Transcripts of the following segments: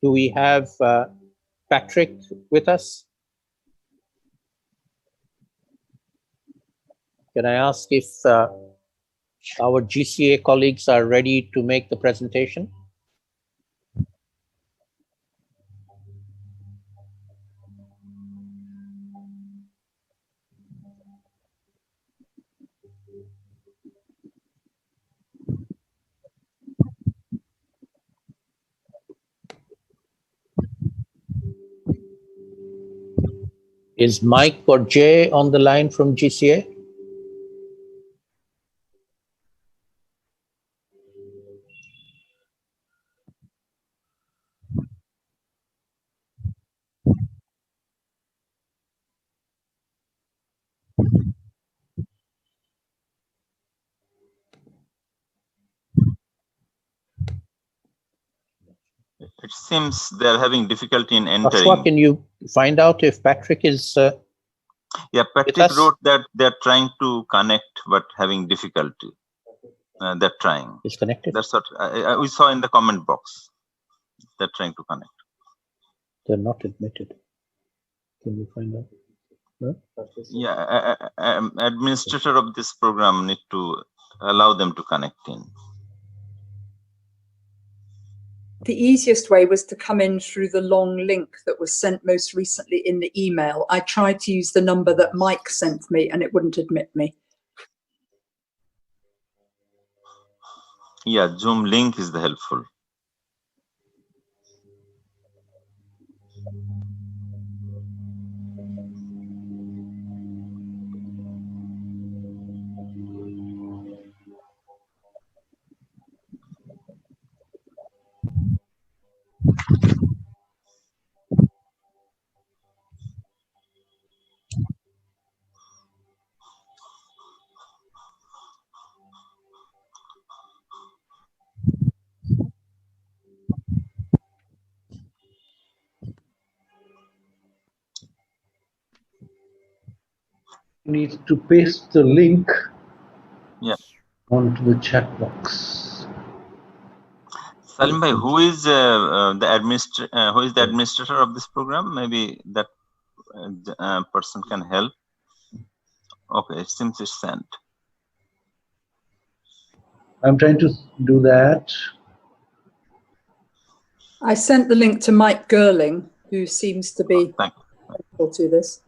Do we have Patrick with us? Can I ask if our GCA colleagues are ready to make the presentation? Is Mike or Jay on the line from GCA? It seems they're having difficulty in entering. Joshua, can you find out if Patrick is Yeah, Patrick wrote that they're trying to connect but having difficulty. They're trying. Is connected? That's what we saw in the comment box. They're trying to connect. They're not admitted. Can you find out? No? Yeah, administrator of this program need to allow them to connect in. The easiest way was to come in through the long link that was sent most recently in the email. I tried to use the number that Mike sent me and it wouldn't admit me. Yeah, Zoom link is the helpful. Needs to paste the link onto the chat box. Salim bhai, who is the administrator of this program? Maybe that person can help. Okay, it seems it's sent. I'm trying to do that. I sent the link to Mike Gerling, who seems to be able to this.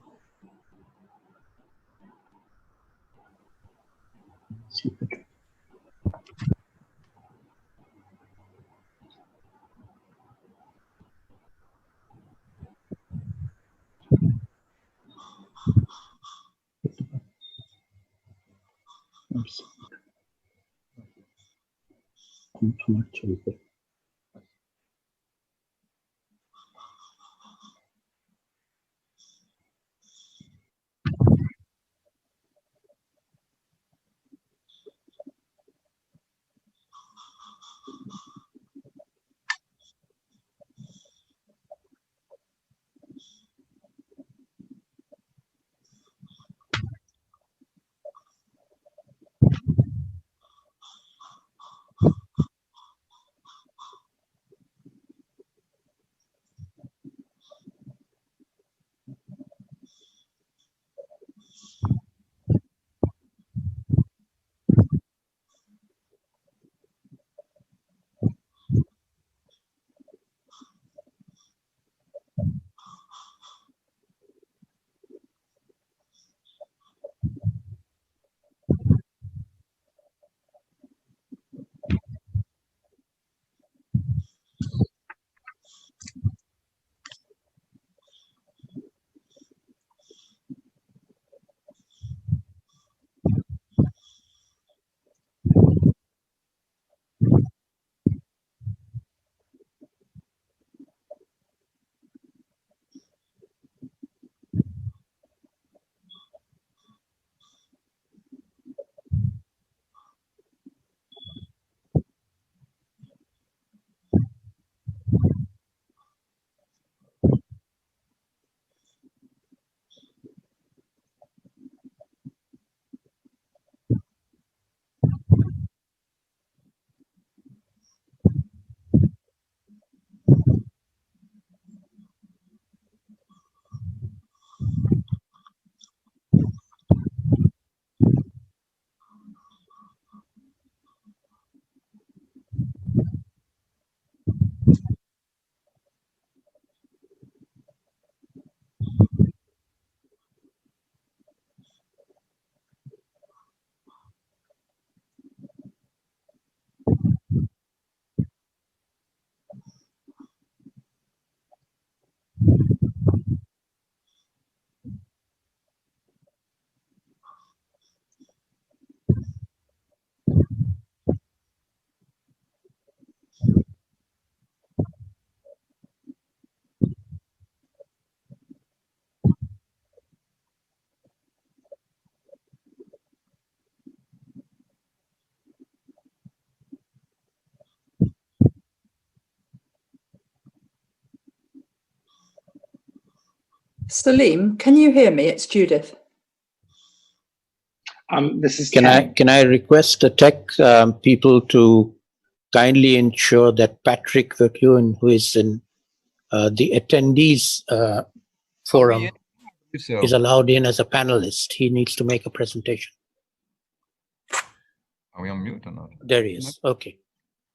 Salim, can you hear me? It's Judith. This is Can Ken. I request the tech people to kindly ensure that Patrick Verkuin, who is in the attendees forum, is allowed in as a panelist. He needs to make a presentation. Are we on mute or not? There he is. Okay.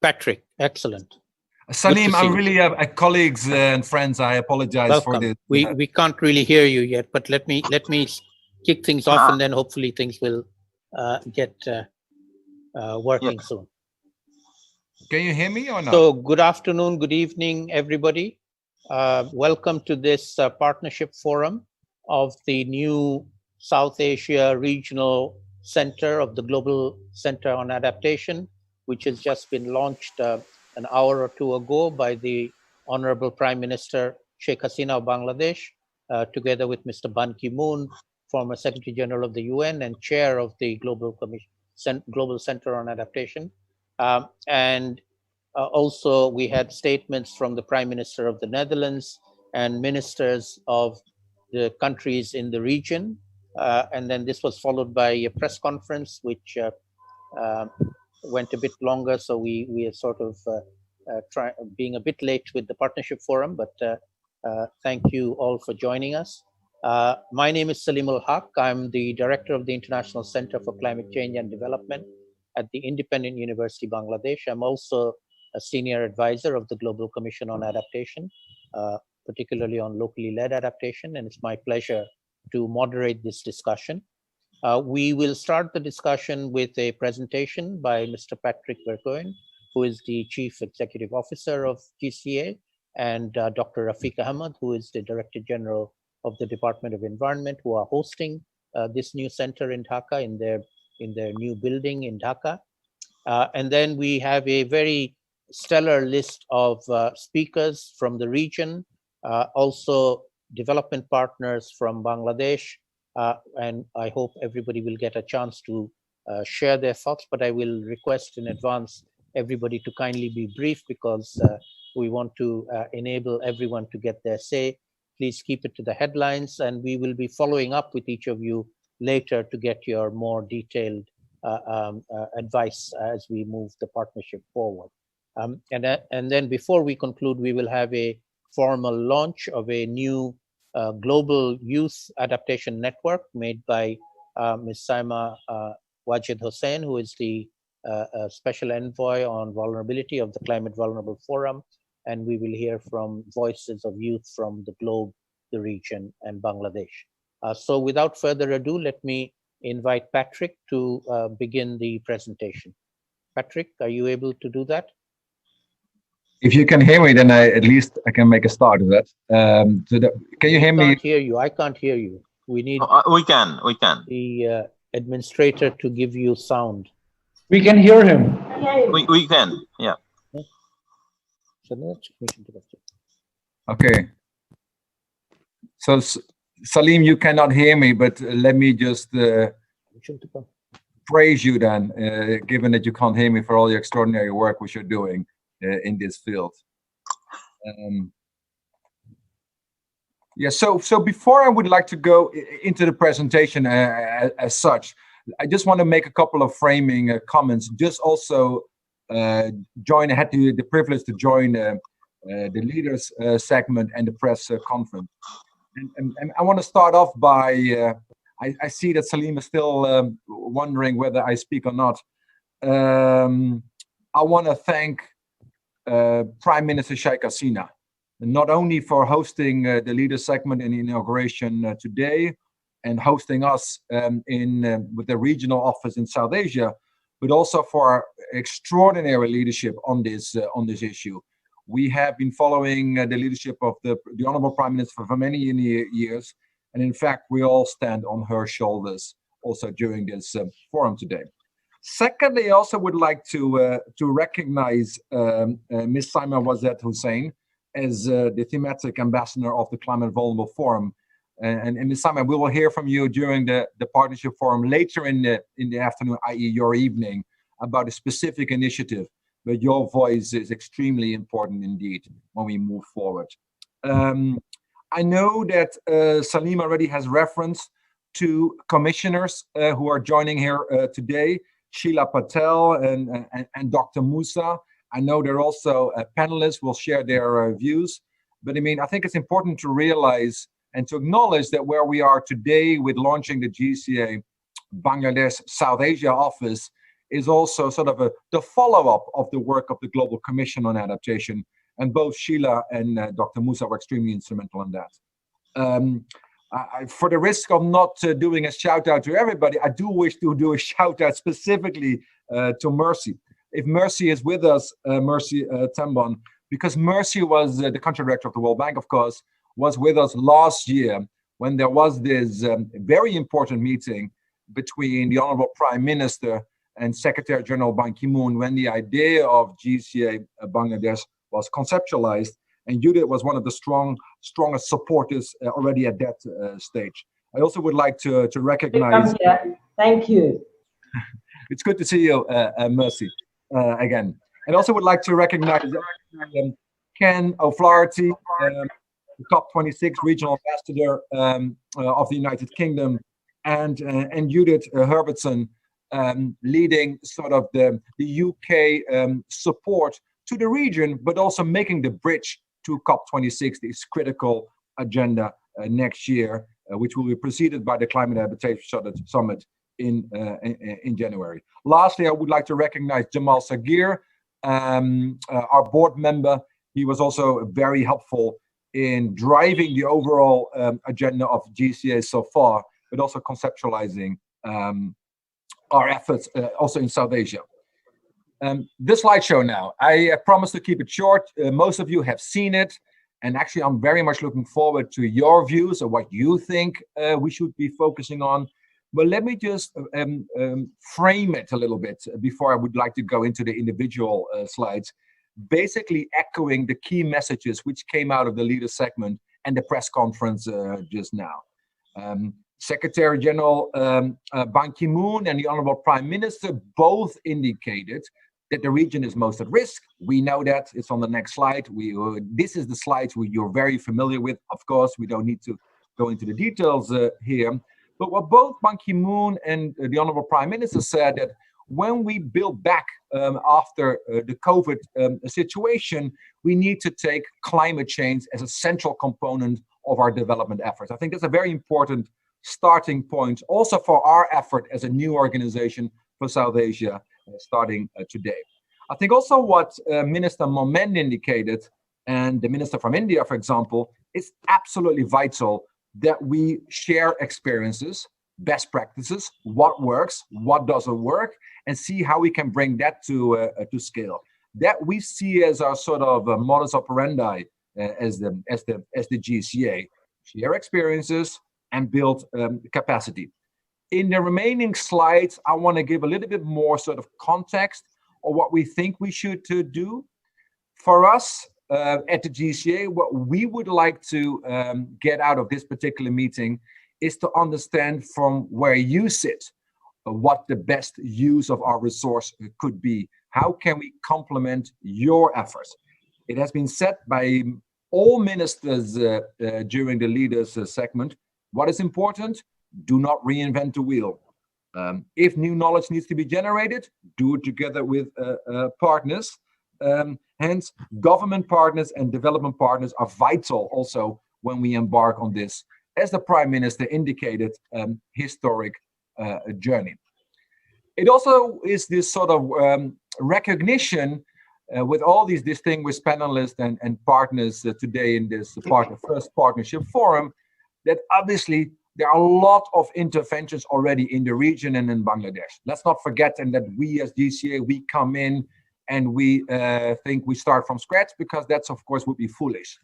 Patrick, excellent. Salim, see I'm you. really colleagues and friends. I apologize for Welcome. this. We can't really hear you yet, but let me kick things off, and then hopefully things will get working soon. Can you hear me or not? So good afternoon, good evening, everybody. Welcome to this partnership forum of the new South Asia Regional Center of the Global Center on Adaptation, which has just been launched an hour or two ago by the Honorable Prime Minister Sheikh Hasina of Bangladesh, together with Mr. Ban Ki-moon, former Secretary General of the UN and Chair of the Global Center on Adaptation. Also, we had statements from the Prime Minister of the Netherlands and ministers of the countries in the region. And then this was followed by a press conference, which went a bit longer. So we are sort of being a bit late with the partnership forum, but thank you all for joining us. My name is Salim Ul-Haq. I'm the Director of the International Center for Climate Change and Development at the Independent University Bangladesh. I'm also a senior advisor of the Global Commission on Adaptation, particularly on locally led adaptation, and it's my pleasure to moderate this discussion. We will start the discussion with a presentation by Mr. Patrick Verkuin, who is the Chief Executive Officer of GCA, and Dr. Rafiq Ahmad, who is the Director General of the Department of Environment, who are hosting this new center in Dhaka, in their new building in Dhaka. And then we have a very stellar list of speakers from the region, also development partners from Bangladesh, and I hope everybody will get a chance to share their thoughts, but I will request in advance everybody to kindly be brief, because we want to enable everyone to get their say. Please keep it to the headlines, and we will be following up with each of you later to get your more detailed advice as we move the partnership forward. And then before we conclude, we will have a formal launch of a new global youth adaptation network made by Ms. Saima Wajid Hossain, who is the Special Envoy on Vulnerability of the Climate Vulnerable Forum. And we will hear from voices of youth from the globe, the region, and Bangladesh. So without further ado, let me invite Patrick to begin the presentation. Patrick, are you able to do that? If you can hear me, then at least I can make a start of that. Can you hear me? I can't hear you. I can't hear you. We need We can. the administrator to give you sound. We can hear him. We can, yeah. Okay. So Salim, you cannot hear me, but let me just praise you then, given that you can't hear me, for all the extraordinary work which you're doing in this field. Yeah, so before I would like to go into the presentation as such, I just want to make a couple of framing comments. Just also had the privilege to join the leaders segment and the press conference. And I want to start off by, I see that Salim is still wondering whether I speak or not. I want to thank Prime Minister Sheikh Hasina, not only for hosting the leaders segment in the inauguration today and hosting us with the regional office in South Asia, but also for extraordinary leadership on this issue. We have been following the leadership of the Honorable Prime Minister for many years, and in fact, we all stand on her shoulders also during this forum today. Secondly, I also would like to recognize Ms. Saima Wajid Hossain as the thematic ambassador of the Climate Vulnerable Forum. And Ms. Saima, we will hear from you during the partnership forum later in the afternoon, i.e. your evening, about a specific initiative. But your voice is extremely important indeed when we move forward. I know that Salim already has reference to commissioners who are joining here today, Sheila Patel and Dr. Musa. I know there are also panelists will share their views. But I mean, I think it's important to realize and to acknowledge that where we are today with launching the GCA Bangladesh South Asia office is also sort of the follow-up of the work of the Global Commission on Adaptation. And both Sheila and Dr. Musa were extremely instrumental in that. For the risk of not doing a shout out to everybody, I do wish to do a shout out specifically to Mercy. If Mercy is with us, Mercy Tembon, because Mercy was the country director of the World Bank, of course, was with us last year when there was this very important meeting between the Honorable Prime Minister and Secretary General Ban Ki-moon when the idea of GCA Bangladesh was conceptualized, and Judith was one of the strongest supporters already at that stage. I also would like to recognize. Thank you. It's good to see you, Mercy, again. And also would like to recognize Ken O'Flaherty, the COP26 regional ambassador of the United Kingdom, and Judith Herbertson, leading sort of the UK support to the region, but also making the bridge to COP26, this critical agenda next year, which will be preceded by the Climate Adaptation Summit in January. Lastly, I would like to recognize Jamal Sagir, our board member. He was also very helpful in driving the overall agenda of GCA so far, but also conceptualizing our efforts also in South Asia. This slideshow now, I promise to keep it short. Most of you have seen it, and actually I'm very much looking forward to your views of what you think we should be focusing on. But let me just frame it a little bit before I would like to go into the individual slides, basically echoing the key messages which came out of the leader segment and the press conference just now. Secretary General Ban Ki-moon and the Honorable Prime Minister both indicated that the region is most at risk. We know that. It's on the next slide. This is the slide you're very familiar with. Of course, we don't need to go into the details here. But what both Ban Ki-moon and the Honorable Prime Minister said, that when we build back after the COVID situation, we need to take climate change as a central component of our development efforts. I think that's a very important starting point also for our effort as a new organization for South Asia starting today. I think also what Minister Momen indicated, and the Minister from India, for example, is absolutely vital that we share experiences, best practices, what works, what doesn't work, and see how we can bring that to scale. That we see as our sort of modus operandi as the GCA, share experiences and build capacity. In the remaining slides, I want to give a little bit more sort of context of what we think we should do. For us at the GCA, what we would like to get out of this particular meeting is to understand from where you sit what the best use of our resource could be. How can we complement your efforts? It has been said by all ministers during the leaders segment, what is important? Do not reinvent the wheel. If new knowledge needs to be generated, do it together with partners. Hence, government partners and development partners are vital also when we embark on this, as the Prime Minister indicated, historic journey. It also is this sort of recognition with all these distinguished panelists and partners today in this first partnership forum, that obviously there are a lot of interventions already in the region and in Bangladesh. Let's not forget and that we as GCA, we come in and we think we start from scratch, because that's of course would be foolish.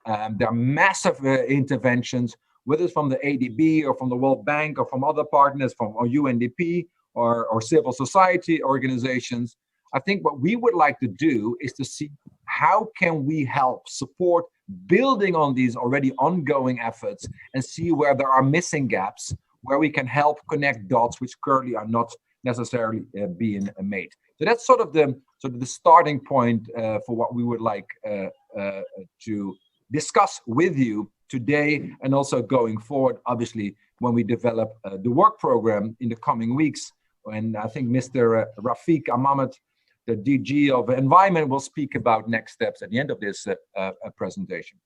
There are massive interventions, whether it's from the ADB or from the World Bank or from other partners, from UNDP or civil society organizations. I think what we would like to do is to see how can we help support building on these already ongoing efforts and see where there are missing gaps, where we can help connect dots which currently are not necessarily being made. So that's sort of the starting point for what we would like to discuss with you today and also going forward, obviously, when we develop the work program in the coming weeks. And I think Mr. Rafiq Ahmed, the DG of Environment, will speak about next steps at the end of this presentation.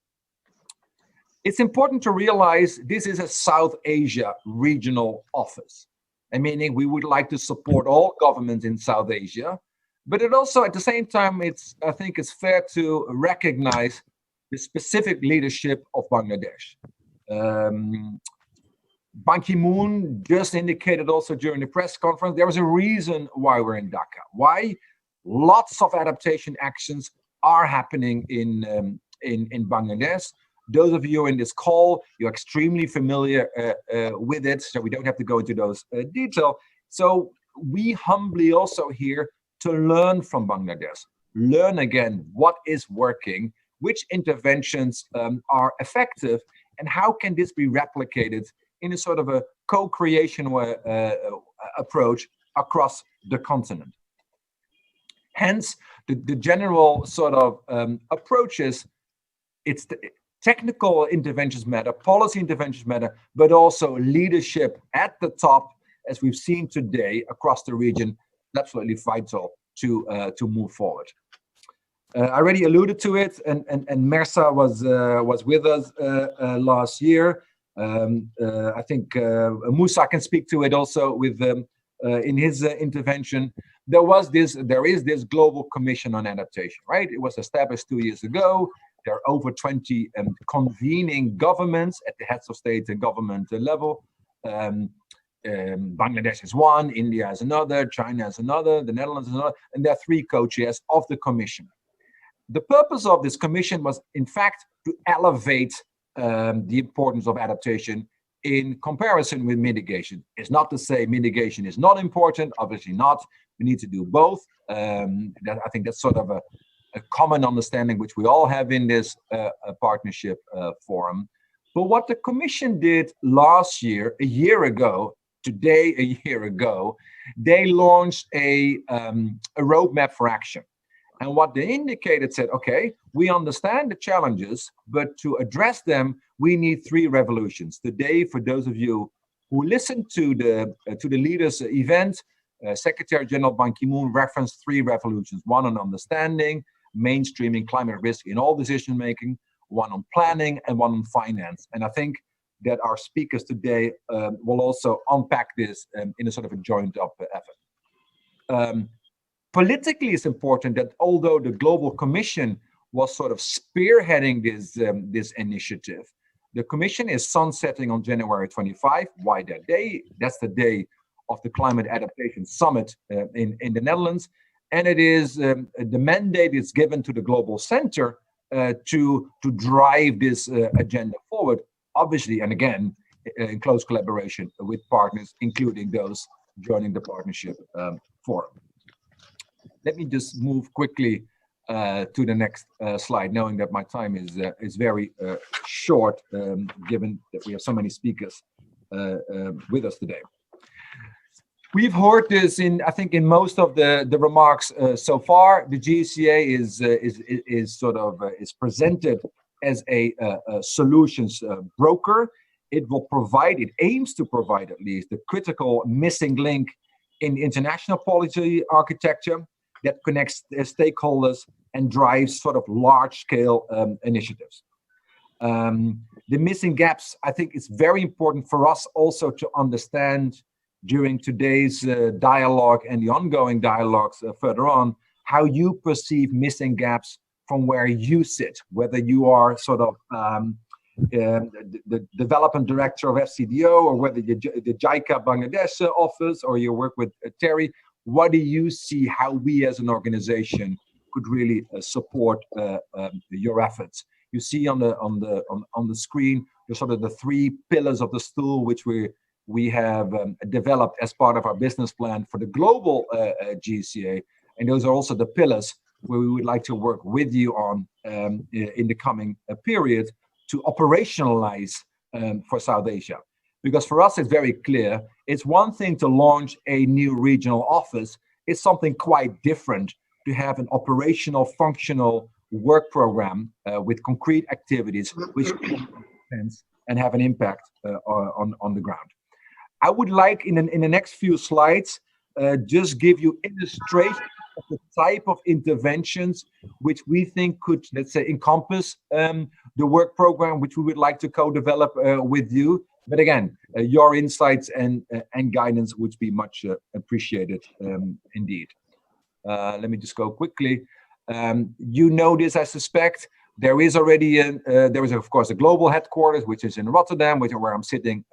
It's important to realize this is a South Asia regional office, and meaning we would like to support all governments in South Asia, but it also, at the same time, I think it's fair to recognize the specific leadership of Bangladesh. Ban Ki-moon just indicated also during the press conference, there was a reason why we're in Dhaka. Why? Lots of adaptation actions are happening in Bangladesh. Those of you in this call, you're extremely familiar with it, so we don't have to go into those detail. So we humbly also here to learn from Bangladesh, learn again what is working, which interventions are effective, and how can this be replicated in a sort of a co-creation approach across the continent. Hence, the general sort of approach is, it's the technical interventions matter, policy interventions matter, but also leadership at the top, as we've seen today across the region, is absolutely vital to move forward. I already alluded to it, and Mersa was with us last year. I think Musa can speak to it also with in his intervention. There is this Global Commission on Adaptation, right? It was established 2 years ago. There are over 20 convening governments at the heads of state and government level. Bangladesh is one, India is another, China is another, the Netherlands is another, and there are 3 co-chairs of the commission. The purpose of this commission was, in fact, to elevate the importance of adaptation in comparison with mitigation. It's not to say mitigation is not important, obviously not. We need to do both. I think that's sort of a common understanding which we all have in this partnership forum. But what the Commission did last year, a year ago, today a year ago, they launched a roadmap for action. And what they indicated said, okay, we understand the challenges, but to address them, we need 3 revolutions. Today, for those of you who listened to the leaders event, Secretary General Ban Ki-moon referenced 3 revolutions: 1 on understanding, mainstreaming climate risk in all decision making, 1 on planning, and 1 on finance. And I think that our speakers today will also unpack this in a sort of a joint up effort. Politically, it's important that although the Global Commission was sort of spearheading this initiative, the Commission is sunsetting on January 25. Why that day? That's the day of the Climate Adaptation Summit in the Netherlands. And it is the mandate is given to the Global Center to drive this agenda forward, obviously, and again, in close collaboration with partners, including those joining the partnership forum. Let me just move quickly to the next slide, knowing that my time is very short, given that we have so many speakers with us today. We've heard this I think in most of the remarks so far. The GCA is presented as a solutions broker. It aims to provide at least the critical missing link in international policy architecture that connects stakeholders and drives sort of large-scale initiatives. The missing gaps, I think it's very important for us also to understand during today's dialogue and the ongoing dialogues further on, how you perceive missing gaps from where you sit, whether you are sort of the development director of FCDO, or whether you're the JICA Bangladesh office, or you work with Terry. What do you see how we as an organization could really support your efforts? You see on the screen, there's sort of the 3 pillars of the stool which we have developed as part of our business plan for the global GCA, and those are also the pillars where we would like to work with you on in the coming period to operationalize for South Asia. Because for us, it's very clear, it's one thing to launch a new regional office. It's something quite different to have an operational, functional work program with concrete activities, which sense and have an impact on the ground. I would like in the next few slides just give you illustration of the type of interventions which we think could, let's say, encompass the work program which we would like to co-develop with you. But again, your insights and guidance would be much appreciated indeed. Let me just go quickly. You know this, I suspect. There is already there is of course a global headquarters which is in Rotterdam, where I'm sitting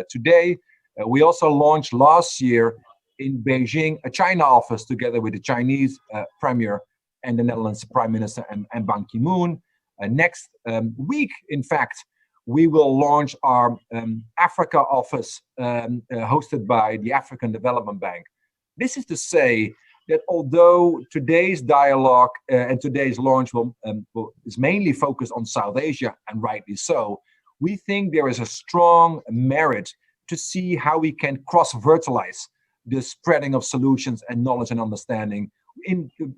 today. We also launched last year in Beijing a China office together with the Chinese Premier and the Netherlands Prime Minister and Ban Ki-moon. Next week, in fact, we will launch our Africa office hosted by the African Development Bank. This is to say that although today's dialogue and today's launch is mainly focused on South Asia, and rightly so, we think there is a strong merit to see how we can cross-fertilize the spreading of solutions and knowledge and understanding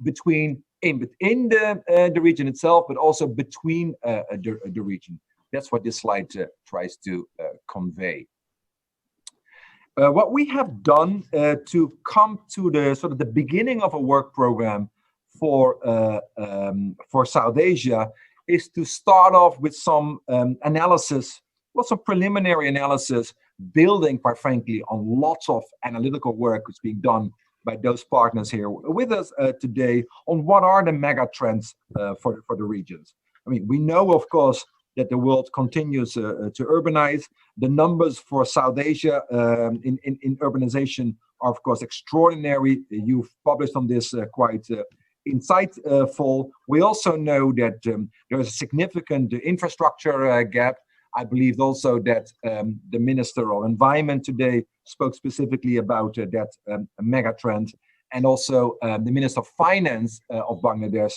within the region itself, but also between the region. That's what this slide tries to convey. What we have done to come to the sort of the beginning of a work program for South Asia is to start off with some analysis, some preliminary analysis, building, quite frankly, on lots of analytical work that's being done by those partners here with us today on what are the mega trends for the regions. I mean, we know, of course, that the world continues to urbanize. The numbers for South Asia in urbanization are, of course, extraordinary. You've published on this quite insightful. We also know that there is a significant infrastructure gap. I believe also that the Minister of Environment today spoke specifically about that mega trend. And also the Minister of Finance of Bangladesh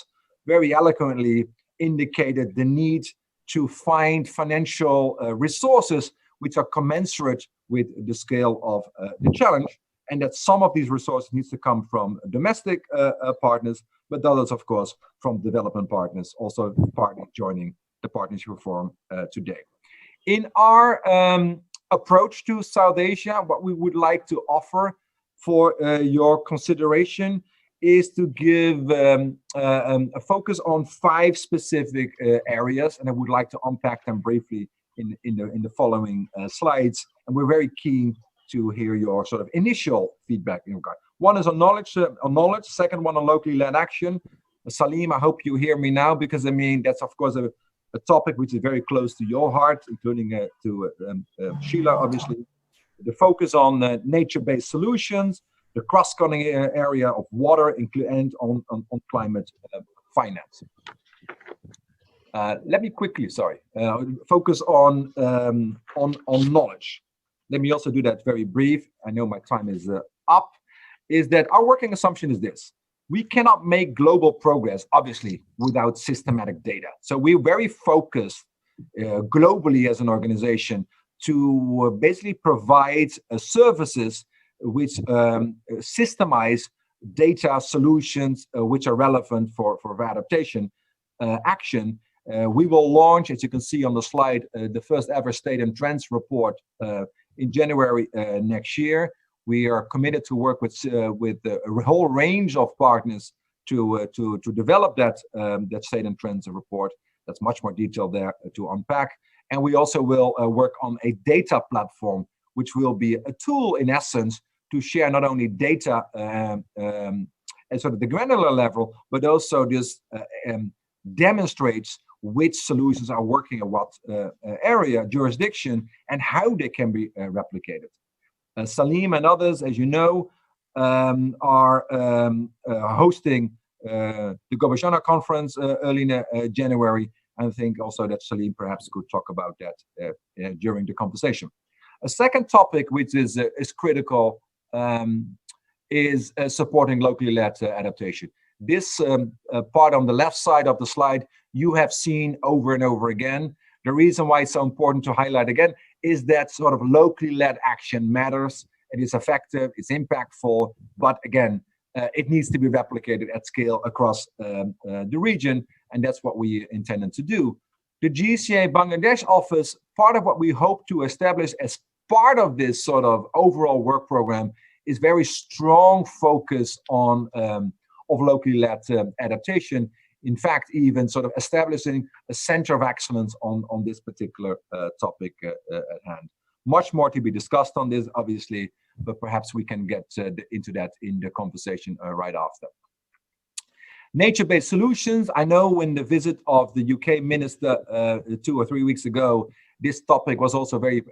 very eloquently indicated the need to find financial resources which are commensurate with the scale of the challenge, and that some of these resources needs to come from domestic partners, but others, of course, from development partners, also partly joining the partnership forum today. In our approach to South Asia, what we would like to offer for your consideration is to give a focus on 5 specific areas, and I would like to unpack them briefly in the following slides. And we're very keen to hear your sort of initial feedback in regard. One is on knowledge. Second one on locally led action. Salim, I hope you hear me now, because I mean that's of course a topic which is very close to your heart, including to Sheila, obviously. The focus on nature-based solutions, the cross-cutting area of water, and on climate finance. Let me quickly, focus on knowledge. Let me also do that very brief. I know my time is up. Is that our working assumption is this: we cannot make global progress, obviously, without systematic data. So we're very focused globally as an organization to basically provide services which systemize data solutions which are relevant for adaptation action. We will launch, as you can see on the slide, the first ever State and Trends report in January next year. We are committed to work with a whole range of partners to develop that State and Trends report. That's much more detailed there to unpack. And we also will work on a data platform, which will be a tool, in essence, to share not only data at sort of the granular level, but also this demonstrates which solutions are working in what area, jurisdiction, and how they can be replicated. Salim and others, as you know, are hosting the Gobashana conference early in January. And I think also that Salim perhaps could talk about that during the conversation. A second topic which is critical is supporting locally led adaptation. This part on the left side of the slide you have seen over and over again. The reason why it's so important to highlight again is that sort of locally led action matters. It is effective, it's impactful, but again, it needs to be replicated at scale across the region, and that's what we intended to do. The GCA Bangladesh office, part of what we hope to establish as part of this sort of overall work program is very strong focus on of locally led adaptation. In fact, even sort of establishing a center of excellence on this particular topic at hand. Much more to be discussed on this, obviously, but perhaps we can get into that in the conversation right after. Nature-based solutions. I know when the visit of the UK minister 2 or 3 weeks ago, this topic was also very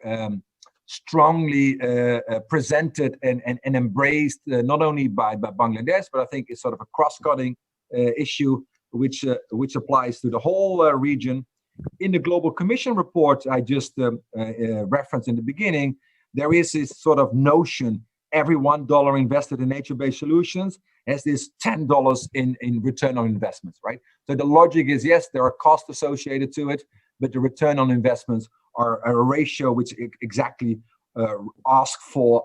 strongly presented and embraced, not only by Bangladesh, but I think it's sort of a cross-cutting issue which applies to the whole region. In the Global Commission report I just referenced in the beginning, there is this sort of notion every $1 invested in nature-based solutions has this $10 in return on investments, right? So the logic is, yes, there are costs associated to it, but the return on investments are a ratio which exactly ask for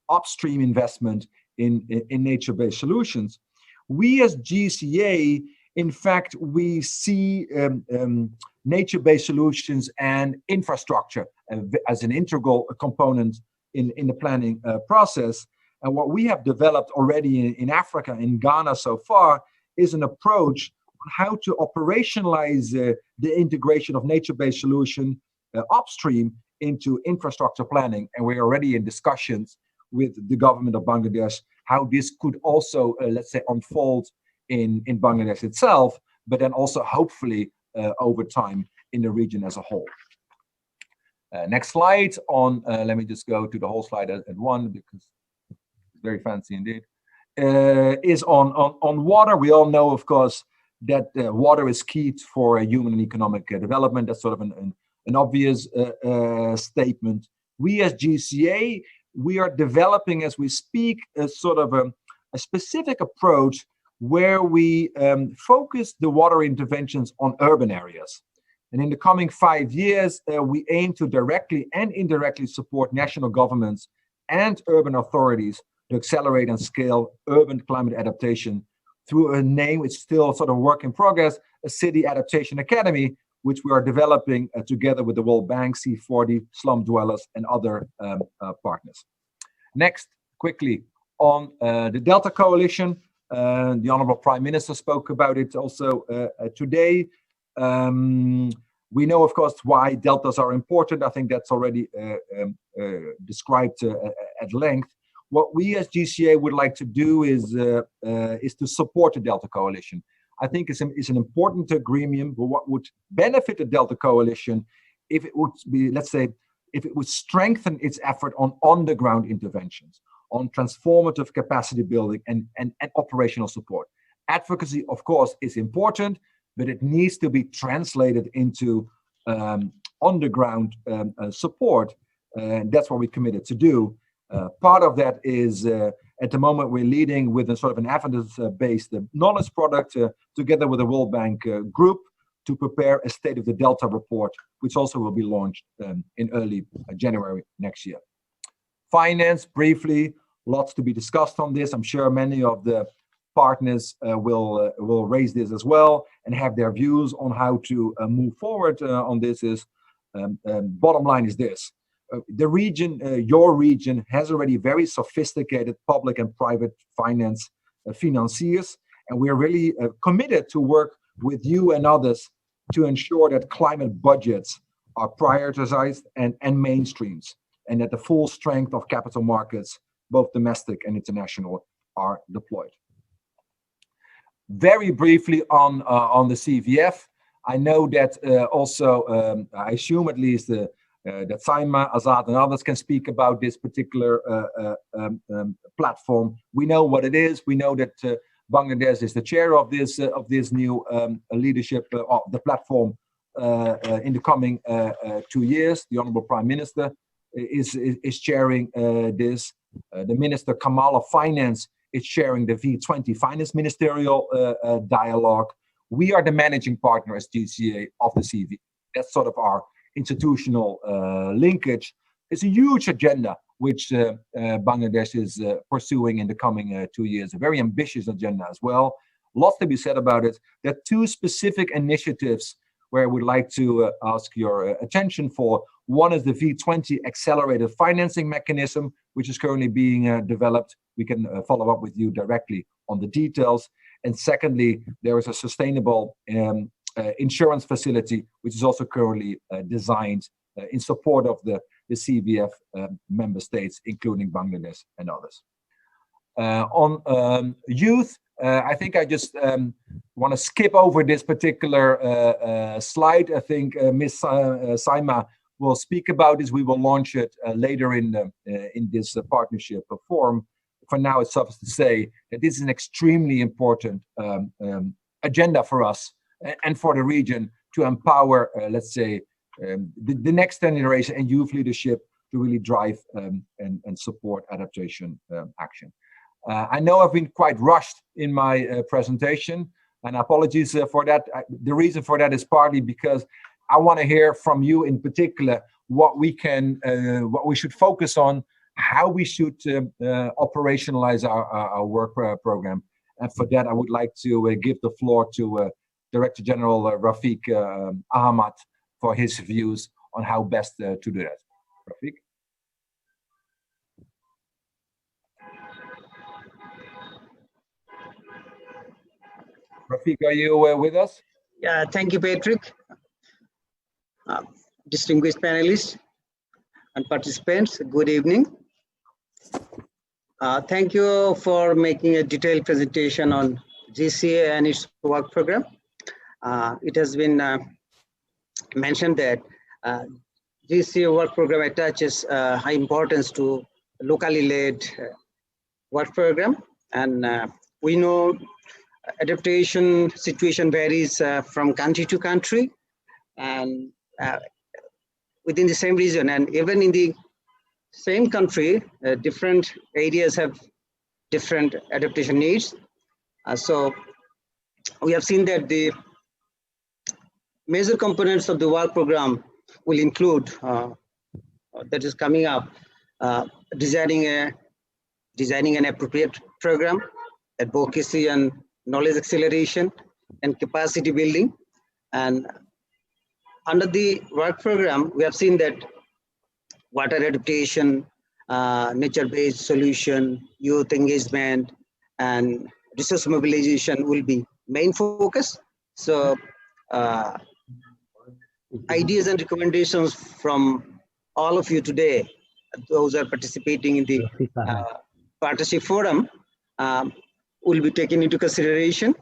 upstream investment in nature-based solutions. We as GCA, in fact, we see nature-based solutions and infrastructure as an integral component in the planning process. And what we have developed already in Africa, in Ghana so far, is an approach on how to operationalize the integration of nature-based solution upstream into infrastructure planning. And we're already in discussions with the government of Bangladesh how this could also, let's say, unfold in Bangladesh itself, but then also hopefully over time in the region as a whole. Next slide on, let me just go to the whole slide at one because it's very fancy indeed, is on water. We all know, of course, that water is key for human and economic development. That's sort of an obvious statement. We as GCA, we are developing as we speak a sort of a specific approach where we focus the water interventions on urban areas. And in the coming 5 years, we aim to directly and indirectly support national governments and urban authorities to accelerate and scale urban climate adaptation through a name which is still sort of work in progress, a City Adaptation Academy, which we are developing together with the World Bank, C40, Slum Dwellers, and other partners. Next, quickly, on the Delta Coalition. The Honorable Prime Minister spoke about it also today. We know, of course, why deltas are important. I think that's already described at length. What we as GCA would like to do is to support the Delta Coalition. I think it's an important agreement, but what would benefit the Delta Coalition if it would be, let's say, if it would strengthen its effort on the ground interventions, on transformative capacity building and operational support. Advocacy, of course, is important, but it needs to be translated into on-the-ground support, and that's what we're committed to do. Part of that is, at the moment, we're leading with a sort of an evidence-based knowledge product together with the World Bank group to prepare a State of the Delta report, which also will be launched in early January next year. Finance, briefly, lots to be discussed on this. I'm sure many of the partners will raise this as well and have their views on how to move forward on this. Bottom line is this. The region, your region, has already very sophisticated public and private finance financiers, and we're really committed to work with you and others to ensure that climate budgets are prioritized and mainstreams, and that the full strength of capital markets, both domestic and international, are deployed. Very briefly on the CVF, I know that also, I assume at least, that Saima, Azad, and others can speak about this particular platform. We know what it is. We know that Bangladesh is the chair of this new leadership of the platform in the coming 2 years. The Honorable Prime Minister is chairing this. The Minister Kamal of Finance is chairing the V20 Finance Ministerial Dialogue. We are the managing partner as GCA of the CV. That's sort of our institutional linkage. It's a huge agenda which Bangladesh is pursuing in the coming 2 years. A very ambitious agenda as well. Lots to be said about it. There are 2 specific initiatives where I would like to ask your attention for. One is the V20 accelerated financing mechanism, which is currently being developed. We can follow up with you directly on the details. And secondly, there is a sustainable insurance facility, which is also currently designed in support of the CBF member states, including Bangladesh and others. On youth, I think I just want to skip over this particular slide. I think Ms. Saima will speak about this. We will launch it later in this partnership form. For now, it's suffice to say that this is an extremely important agenda for us and for the region to empower, let's say, the next generation and youth leadership to really drive and support adaptation action. I know I've been quite rushed in my presentation, and apologies for that. The reason for that is partly because I want to hear from you in particular what we should focus on, how we should operationalize our work program. And for that, I would like to give the floor to Director General Rafiq Ahmad for his views on how best to do that. Rafiq? Rafiq, are you with us? Yeah, thank you, Patrick. Distinguished panelists and participants, good evening. Thank you for making a detailed presentation on GCA and its work program. It has been mentioned that GCA work program attaches high importance to locally led work program, and we know adaptation situation varies from country to country and within the same region, and even in the same country, different areas have different adaptation needs. So we have seen that the major components of the work program will include, that is coming up, designing an appropriate program, advocacy and knowledge acceleration, and capacity building. And under the work program, we have seen that water adaptation, nature-based solution, youth engagement, and resource mobilization will be main focus. So ideas and recommendations from all of you today, those are participating in the partnership forum, will be taken into consideration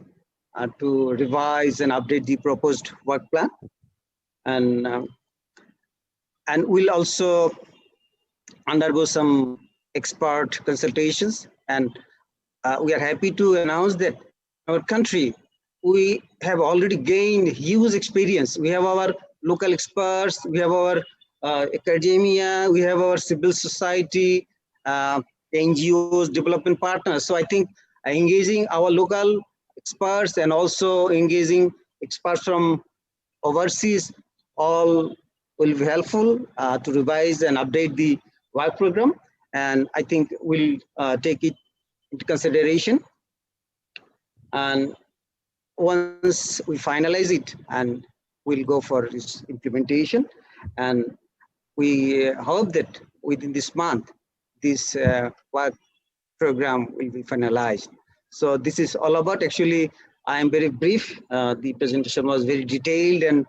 to revise and update the proposed work plan. And we'll also undergo some expert consultations. And we are happy to announce that our country, we have already gained huge experience. We have our local experts, we have our academia, we have our civil society, NGOs, development partners. So I think engaging our local experts and also engaging experts from overseas all will be helpful to revise and update the work program. And I think we'll take it into consideration. And once we finalize it, and we'll go for its implementation. And we hope that within this month, this work program will be finalized. So this is all about, actually, I am very brief. The presentation was very detailed, and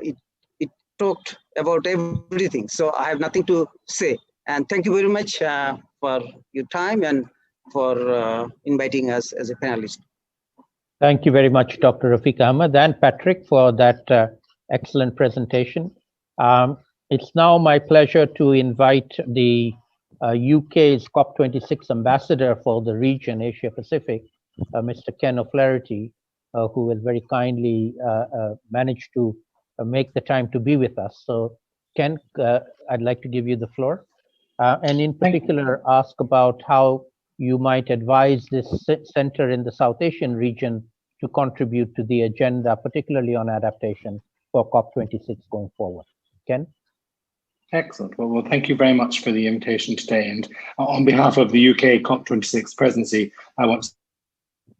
it talked about everything. So I have nothing to say. And thank you very much for your time and for inviting us as a panelist. Thank you very much, Dr. Rafiq Ahmad and Patrick, for that excellent presentation. It's now my pleasure to invite the UK's COP26 ambassador for the region, Asia Pacific, Mr. Ken O'Flaherty, who will very kindly manage to make the time to be with us. So, Ken, I'd like to give you the floor, and in particular ask about how you might advise this center in the South Asian region to contribute to the agenda, particularly on adaptation for COP26 going forward. Ken? Excellent. Well, thank you very much for the invitation today. And on behalf of the UK COP26 presidency, I want to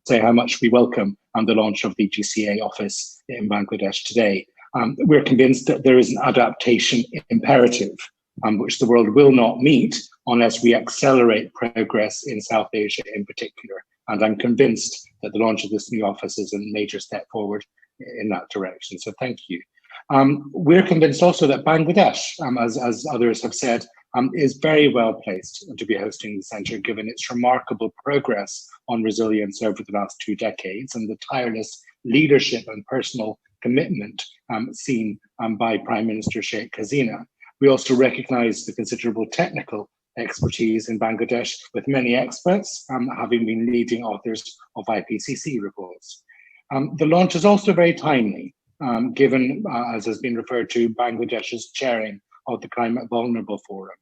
say how much we welcome the launch of the GCA office in Bangladesh today. We're convinced that there is an adaptation imperative, which the world will not meet unless we accelerate progress in South Asia in particular. And I'm convinced that the launch of this new office is a major step forward in that direction. So thank you. We're convinced also that Bangladesh, as others have said, is very well placed to be hosting the centre, given its remarkable progress on resilience over the last 2 decades and the tireless leadership and personal commitment seen by Prime Minister Sheikh Hasina. We also recognise the considerable technical expertise in Bangladesh, with many experts having been leading authors of IPCC reports. The launch is also very timely, given, as has been referred to, Bangladesh's chairing of the Climate Vulnerable Forum.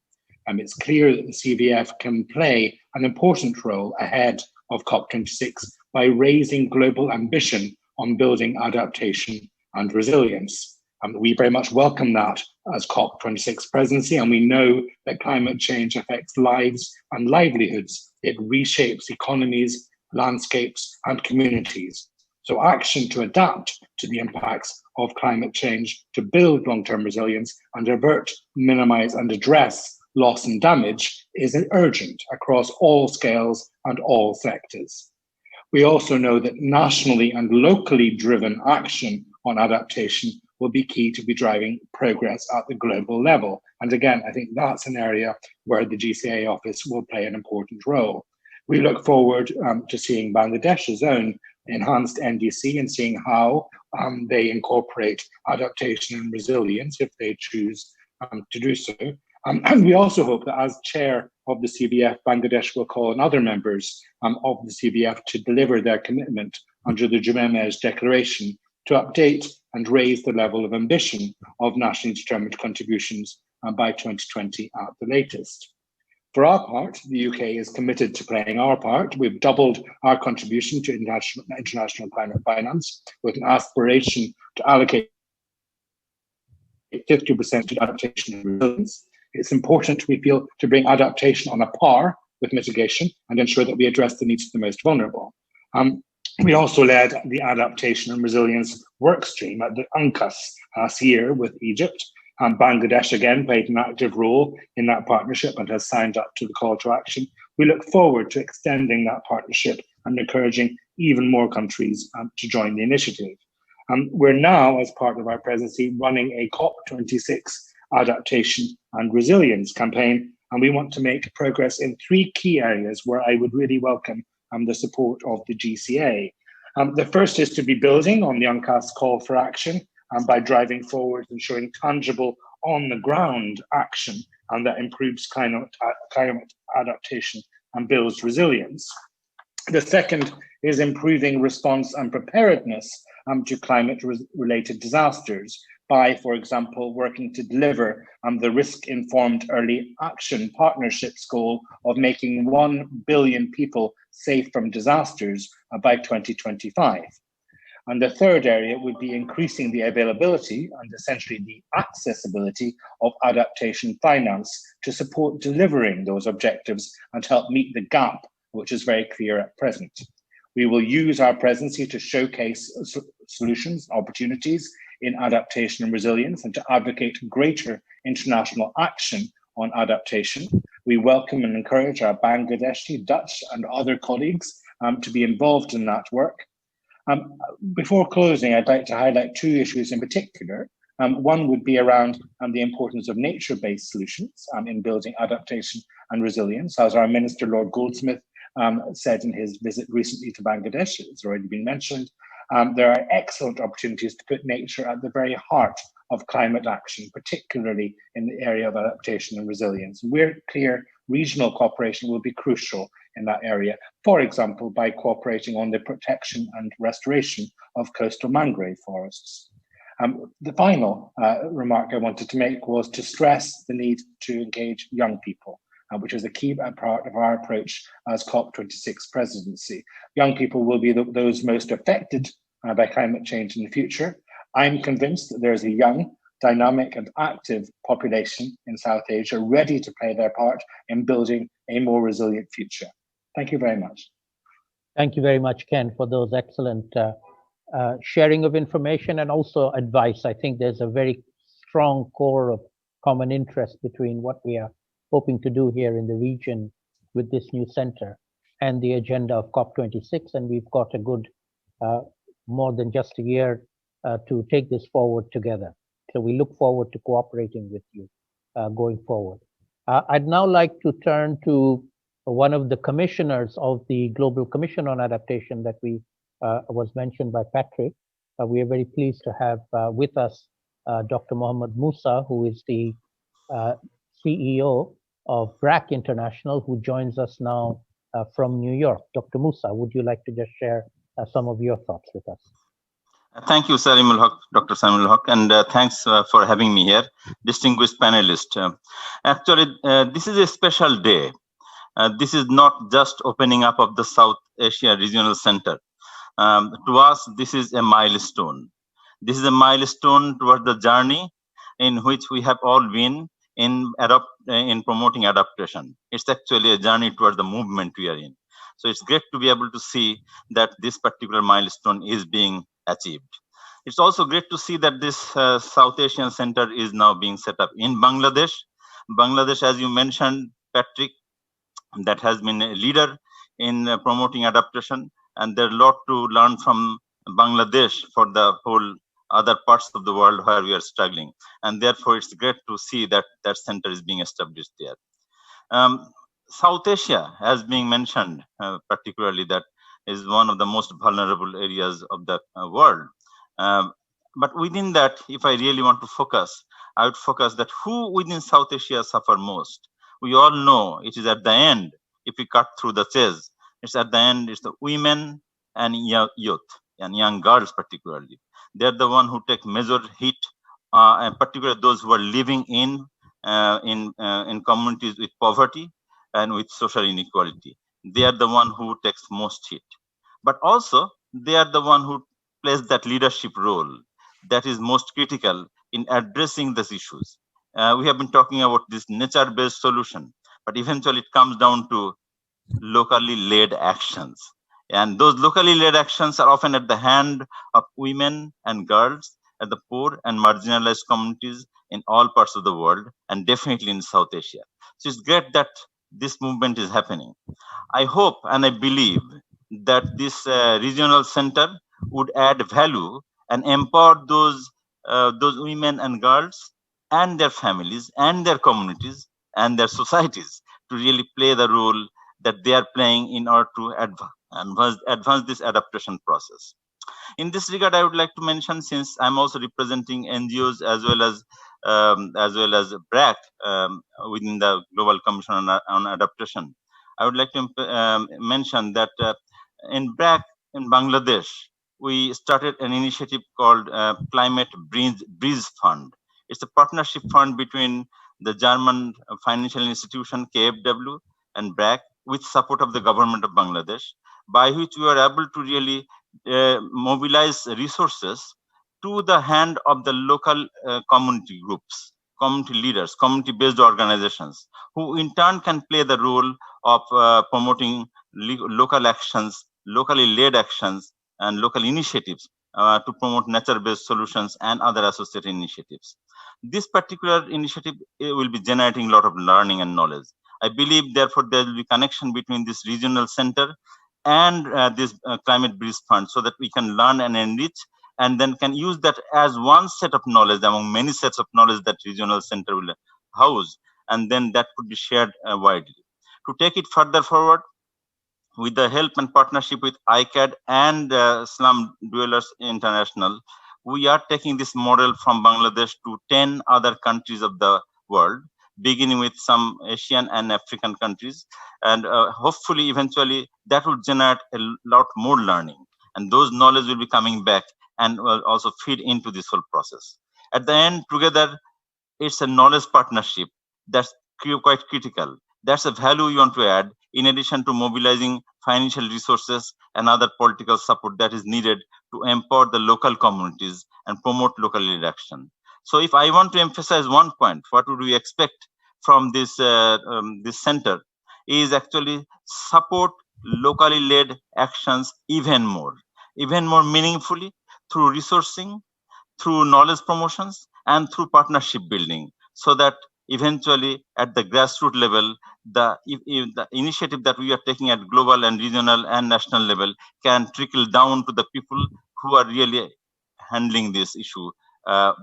It's clear that the CVF can play an important role ahead of COP26 by raising global ambition on building adaptation and resilience. We very much welcome that as COP26 presidency, and we know that climate change affects lives and livelihoods. It reshapes economies, landscapes, and communities. So action to adapt to the impacts of climate change, to build long-term resilience and avert, minimize, and address loss and damage is urgent across all scales and all sectors. We also know that nationally and locally driven action on adaptation will be key to be driving progress at the global level. And again, I think that's an area where the GCA office will play an important role. We look forward to seeing Bangladesh's own enhanced NDC and seeing how they incorporate adaptation and resilience if they choose to do so. And we also hope that as chair of the CBF, Bangladesh will call on other members of the CBF to deliver their commitment under the Jumemez Declaration to update and raise the level of ambition of nationally determined contributions by 2020 at the latest. For our part, the UK is committed to playing our part. We've doubled our contribution to international climate finance with an aspiration to allocate 50% to adaptation and resilience. It's important, we feel, to bring adaptation on a par with mitigation and ensure that we address the needs of the most vulnerable. We also led the adaptation and resilience workstream at the UNCAS last year with Egypt. Bangladesh again played an active role in that partnership and has signed up to the call to action. We look forward to extending that partnership and encouraging even more countries to join the initiative. We're now, as part of our presidency, running a COP26 adaptation and resilience campaign, and we want to make progress in 3 key areas where I would really welcome the support of the GCA. The first is to be building on the UNCAS call for action by driving forward and showing tangible on-the-ground action and that improves climate adaptation and builds resilience. The second is improving response and preparedness to climate-related disasters by, for example, working to deliver the risk-informed early action partnerships goal of making 1 billion people safe from disasters by 2025. And the third area would be increasing the availability and essentially the accessibility of adaptation finance to support delivering those objectives and help meet the gap, which is very clear at present. We will use our presidency to showcase solutions, opportunities in adaptation and resilience, and to advocate greater international action on adaptation. We welcome and encourage our Bangladeshi, Dutch, and other colleagues to be involved in that work. Before closing, I'd like to highlight 2 issues in particular. One would be around the importance of nature-based solutions in building adaptation and resilience. As our Minister, Lord Goldsmith, said in his visit recently to Bangladesh, it's already been mentioned, there are excellent opportunities to put nature at the very heart of climate action, particularly in the area of adaptation and resilience. We're clear regional cooperation will be crucial in that area, for example, by cooperating on the protection and restoration of coastal mangrove forests. The final remark I wanted to make was to stress the need to engage young people, which is a key part of our approach as COP26 presidency. Young people will be those most affected by climate change in the future. I'm convinced that there is a young, dynamic and active population in South Asia ready to play their part in building a more resilient future. Thank you very much. Thank you very much, Ken, for those excellent sharing of information and also advice. I think there's a very strong core of common interest between what we are hoping to do here in the region with this new center and the agenda of COP26. And we've got a good more than just a year to take this forward together. So we look forward to cooperating with you going forward. I'd now like to turn to one of the commissioners of the Global Commission on Adaptation that was mentioned by Patrick. We are very pleased to have with us Dr. Mohammed Musa, who is the CEO of BRAC International, who joins us now from New York. Dr. Musa, would you like to just share some of your thoughts with us? Thank you, Salimul Haq, Dr. Salimul Haq, and thanks for having me here, distinguished panelist. Actually, this is a special day. This is not just opening up of the South Asia Regional Center. To us, this is a milestone. This is a milestone towards the journey in which we have all been in promoting adaptation. It's actually a journey towards the movement we are in. So it's great to be able to see that this particular milestone is being achieved. It's also great to see that this South Asian Center is now being set up in Bangladesh. Bangladesh, as you mentioned, Patrick, that has been a leader in promoting adaptation, and there's a lot to learn from Bangladesh for the whole other parts of the world where we are struggling. And therefore, it's great to see that that center is being established there. South Asia, as being mentioned, particularly, that is one of the most vulnerable areas of the world. But within that, if I really want to focus, I would focus that who within South Asia suffer most. We all know it is at the end, if we cut through the chase, it's at the end, it's the women and youth and young girls particularly. They're the one who take major hit, and particularly those who are living in communities with poverty and with social inequality. They are the one who takes most hit. But also, they are the one who plays that leadership role that is most critical in addressing these issues. We have been talking about this nature-based solution, but eventually it comes down to locally led actions. And those locally led actions are often at the hand of women and girls at the poor and marginalized communities in all parts of the world, and definitely in South Asia. So it's great that this movement is happening. I hope and I believe that this regional center would add value and empower those women and girls and their families and their communities and their societies to really play the role that they are playing in order to advance this adaptation process. In this regard, I would like to mention, since I'm also representing NGOs as well as BRAC within the Global Commission on Adaptation, I would like to mention that in BRAC in Bangladesh, we started an initiative called Climate Bridge Fund. It's a partnership fund between the German financial institution KfW and BRAC, with support of the government of Bangladesh, by which we are able to really mobilize resources to the hand of the local community groups, community leaders, community-based organizations, who in turn can play the role of promoting local actions, locally led actions, and local initiatives to promote nature-based solutions and other associated initiatives. This particular initiative will be generating a lot of learning and knowledge. I believe, therefore, there will be connection between this regional center and this Climate Bridge Fund, so that we can learn and enrich, and then can use that as one set of knowledge among many sets of knowledge that regional center will house, and then that could be shared widely. To take it further forward, with the help and partnership with ICAD and Slum Dwellers International, we are taking this model from Bangladesh to 10 other countries of the world, beginning with some Asian and African countries. And hopefully, eventually, that will generate a lot more learning. And those knowledge will be coming back and will also feed into this whole process. At the end, together, it's a knowledge partnership that's quite critical. That's a value you want to add, in addition to mobilizing financial resources and other political support that is needed to empower the local communities and promote local lead action. So if I want to emphasize one point, what would we expect from this center is actually support locally led actions even more meaningfully, through resourcing, through knowledge promotions, and through partnership building, so that eventually at the grassroots level, the initiative that we are taking at global and regional and national level can trickle down to the people who are really handling this issue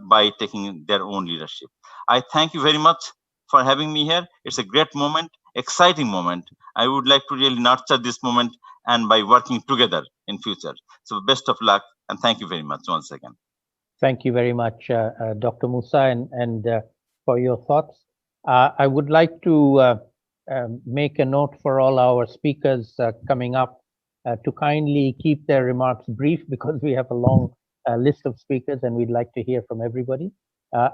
by taking their own leadership. I thank you very much for having me here. It's a great moment, exciting moment. I would like to really nurture this moment and by working together in future. So best of luck and thank you very much once again. Thank you very much, Dr. Musa, and for your thoughts. I would like to make a note for all our speakers coming up to kindly keep their remarks brief, because we have a long list of speakers and we'd like to hear from everybody.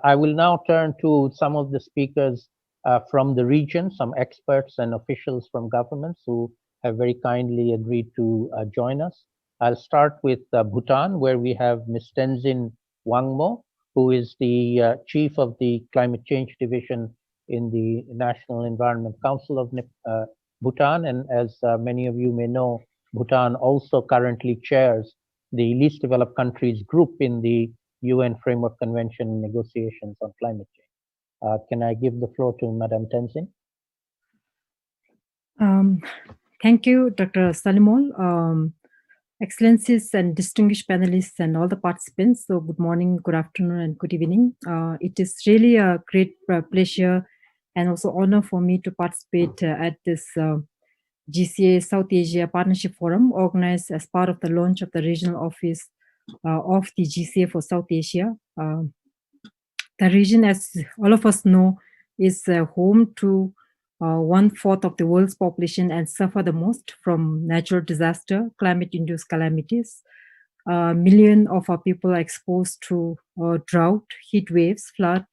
I will now turn to some of the speakers from the region, some experts and officials from governments who have very kindly agreed to join us. I'll start with Bhutan, where we have Ms. Tenzin Wangmo, who is the chief of the Climate Change Division in the National Environment Council of Bhutan. And as many of you may know, Bhutan also currently chairs the Least Developed Countries group in the UN Framework Convention negotiations on climate change. Can I give the floor to Madam Tenzin? Thank you, Dr. Salimol. Excellencies and distinguished panelists and all the participants. So good morning, good afternoon, and good evening. It is really a great pleasure and also honor for me to participate at this GCA South Asia Partnership Forum, organized as part of the launch of the regional office of the GCA for South Asia. The region, as all of us know, is home to 1/4 of the world's population and suffer the most from natural disaster, climate-induced calamities. Millions of our people are exposed to drought, heat waves, flood,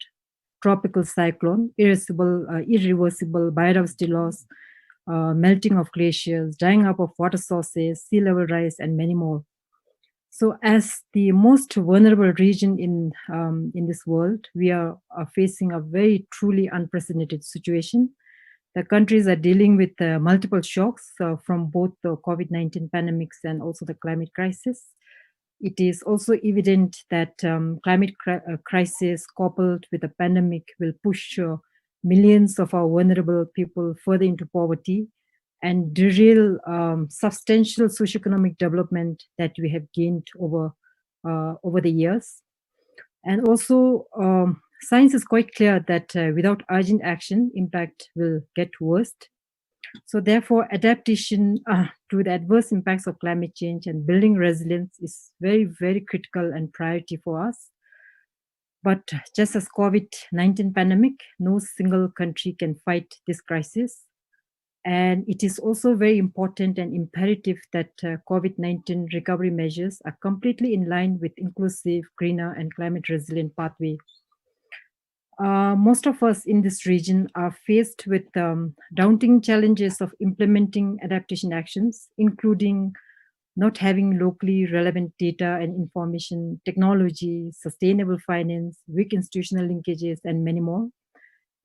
tropical cyclone, irreversible biodiversity loss, melting of glaciers, drying up of water sources, sea level rise, and many more. So as the most vulnerable region in this world, we are facing a very truly unprecedented situation. The countries are dealing with multiple shocks from both the COVID-19 pandemics and also the climate crisis. It is also evident that climate crisis coupled with the pandemic will push millions of our vulnerable people further into poverty and derail substantial socioeconomic development that we have gained over the years. And also, science is quite clear that without urgent action, impact will get worse. So therefore, adaptation to the adverse impacts of climate change and building resilience is very, very critical and priority for us. But just as COVID-19 pandemic, no single country can fight this crisis. And it is also very important and imperative that COVID-19 recovery measures are completely in line with inclusive, greener, and climate resilient pathway. Most of us in this region are faced with daunting challenges of implementing adaptation actions, including not having locally relevant data and information, technology, sustainable finance, weak institutional linkages, and many more.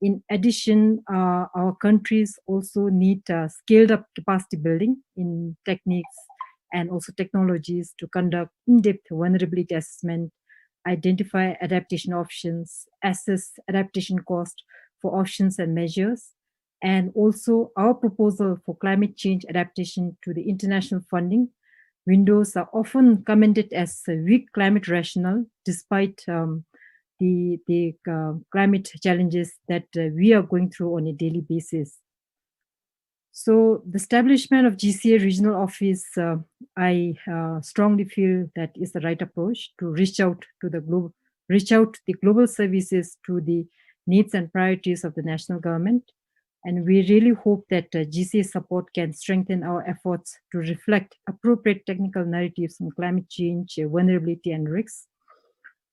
In addition, our countries also need scaled up capacity building in techniques and also technologies to conduct in-depth vulnerability assessment, identify adaptation options, assess adaptation cost for options and measures, and also our proposal for climate change adaptation to the international funding windows are often commended as a weak climate rationale, despite the climate challenges that we are going through on a daily basis. So the establishment of GCA regional office, I strongly feel that is the right approach to reach out the global services to the needs and priorities of the national government. And we really hope that GCA support can strengthen our efforts to reflect appropriate technical narratives on climate change, vulnerability, and risks.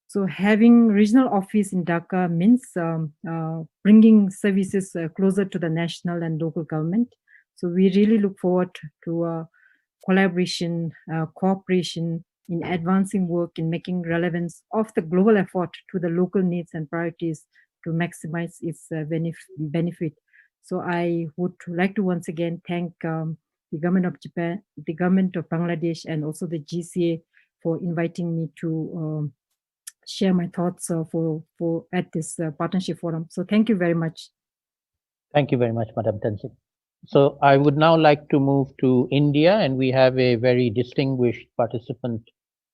So having regional office in Dhaka means bringing services closer to the national and local government. So we really look forward to collaboration, cooperation in advancing work in making relevance of the global effort to the local needs and priorities to maximize its benefit. So I would like to once again thank the government of Japan, the government of Bangladesh, and also the GCA for inviting me to share my thoughts for at this partnership forum. So thank you very much. Thank you very much, Madam Tenzin. So I would now like to move to India, and we have a very distinguished participant,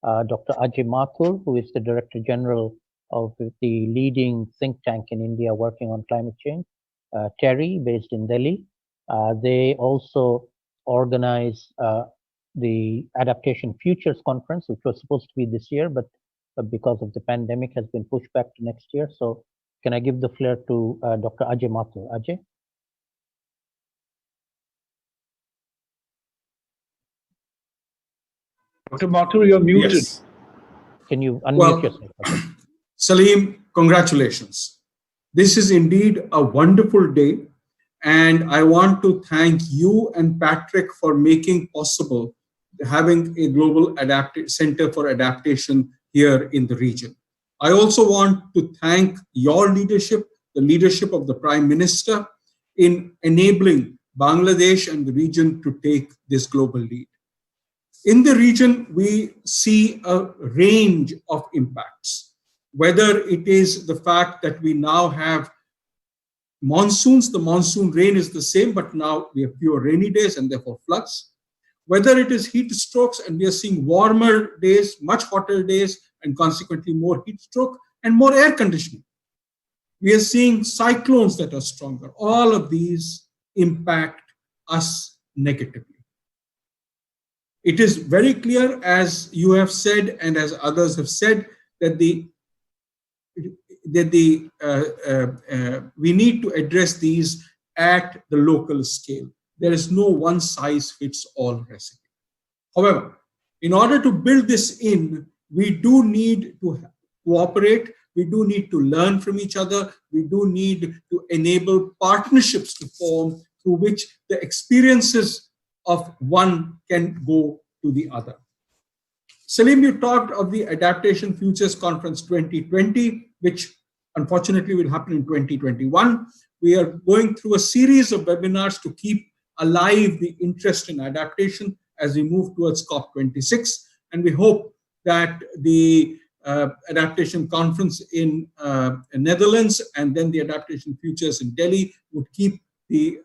Dr. Ajay Mathur, who is the Director General of the leading think tank in India working on climate change, TERI, based in Delhi. They also organize the Adaptation Futures Conference, which was supposed to be this year, but because of the pandemic has been pushed back to next year. So can I give the floor to Dr. Ajay Mathur? Ajay? Dr. Mathur, you're muted. Yes. Can you unmute yourself? Salim, congratulations. This is indeed a wonderful day, and I want to thank you and Patrick for making possible having a global center for adaptation here in the region. I also want to thank your leadership, the leadership of the Prime Minister, in enabling Bangladesh and the region to take this global lead. In the region, we see a range of impacts, whether it is the fact that we now have monsoons, the monsoon rain is the same, but now we have fewer rainy days and therefore floods. Whether it is heat strokes, and we are seeing warmer days, much hotter days, and consequently more heat stroke and more air conditioning. We are seeing cyclones that are stronger. All of these impact us negatively. It is very clear, as you have said and as others have said, that we need to address these at the local scale. There is no one-size-fits-all recipe. However, in order to build this in, we do need to cooperate. We do need to learn from each other. We do need to enable partnerships to form through which the experiences of one can go to the other. Salim, you talked of the Adaptation Futures Conference 2020, which unfortunately will happen in 2021. We are going through a series of webinars to keep alive the interest in adaptation as we move towards COP26. And we hope that the Adaptation Conference in Netherlands and then the Adaptation Futures in Delhi would keep the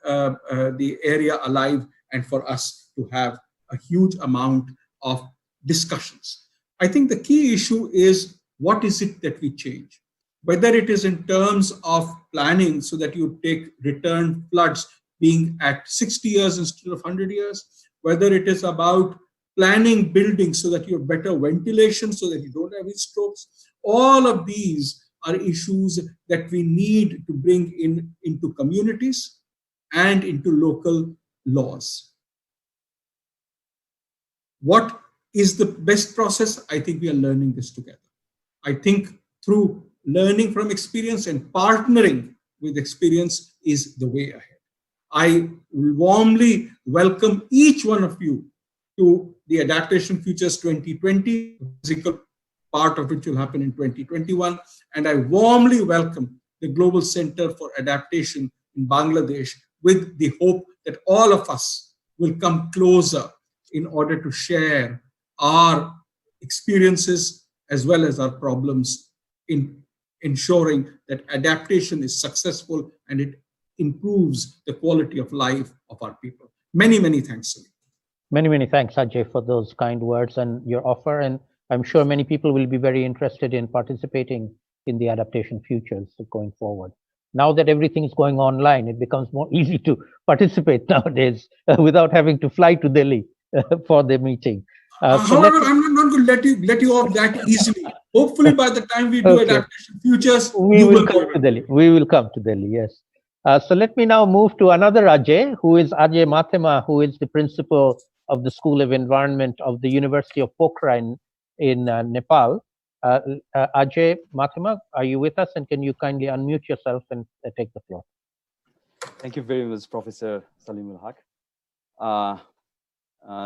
area alive and for us to have a huge amount of discussions. I think the key issue is, what is it that we change? Whether it is in terms of planning so that you take return floods being at 60 years instead of 100 years, whether it is about planning buildings so that you have better ventilation so that you don't have heat strokes. All of these are issues that we need to bring into communities and into local laws. What is the best process? I think we are learning this together. I think through learning from experience and partnering with experience is the way ahead. I warmly welcome each one of you to the Adaptation Futures 2020, physical part of which will happen in 2021. And I warmly welcome the Global Center for Adaptation in Bangladesh, with the hope that all of us will come closer in order to share our experiences as well as our problems in ensuring that adaptation is successful and it improves the quality of life of our people. Many, many thanks. Many, many thanks, Ajay, for those kind words and your offer. And I'm sure many people will be very interested in participating in the Adaptation Futures going forward. Now that everything is going online, it becomes more easy to participate nowadays without having to fly to Delhi for the meeting. However, I'm not going to let you off that easily. Hopefully, by the time we do Adaptation Futures, we will come to Delhi. We will come to Delhi, yes. So let me now move to another Ajay, who is Ajay Mathema, who is the principal of the School of Environment of the University of Pokhara in Nepal. Ajay Mathema, are you with us, and can you kindly unmute yourself and take the floor? Thank you very much, Professor Salim Haq.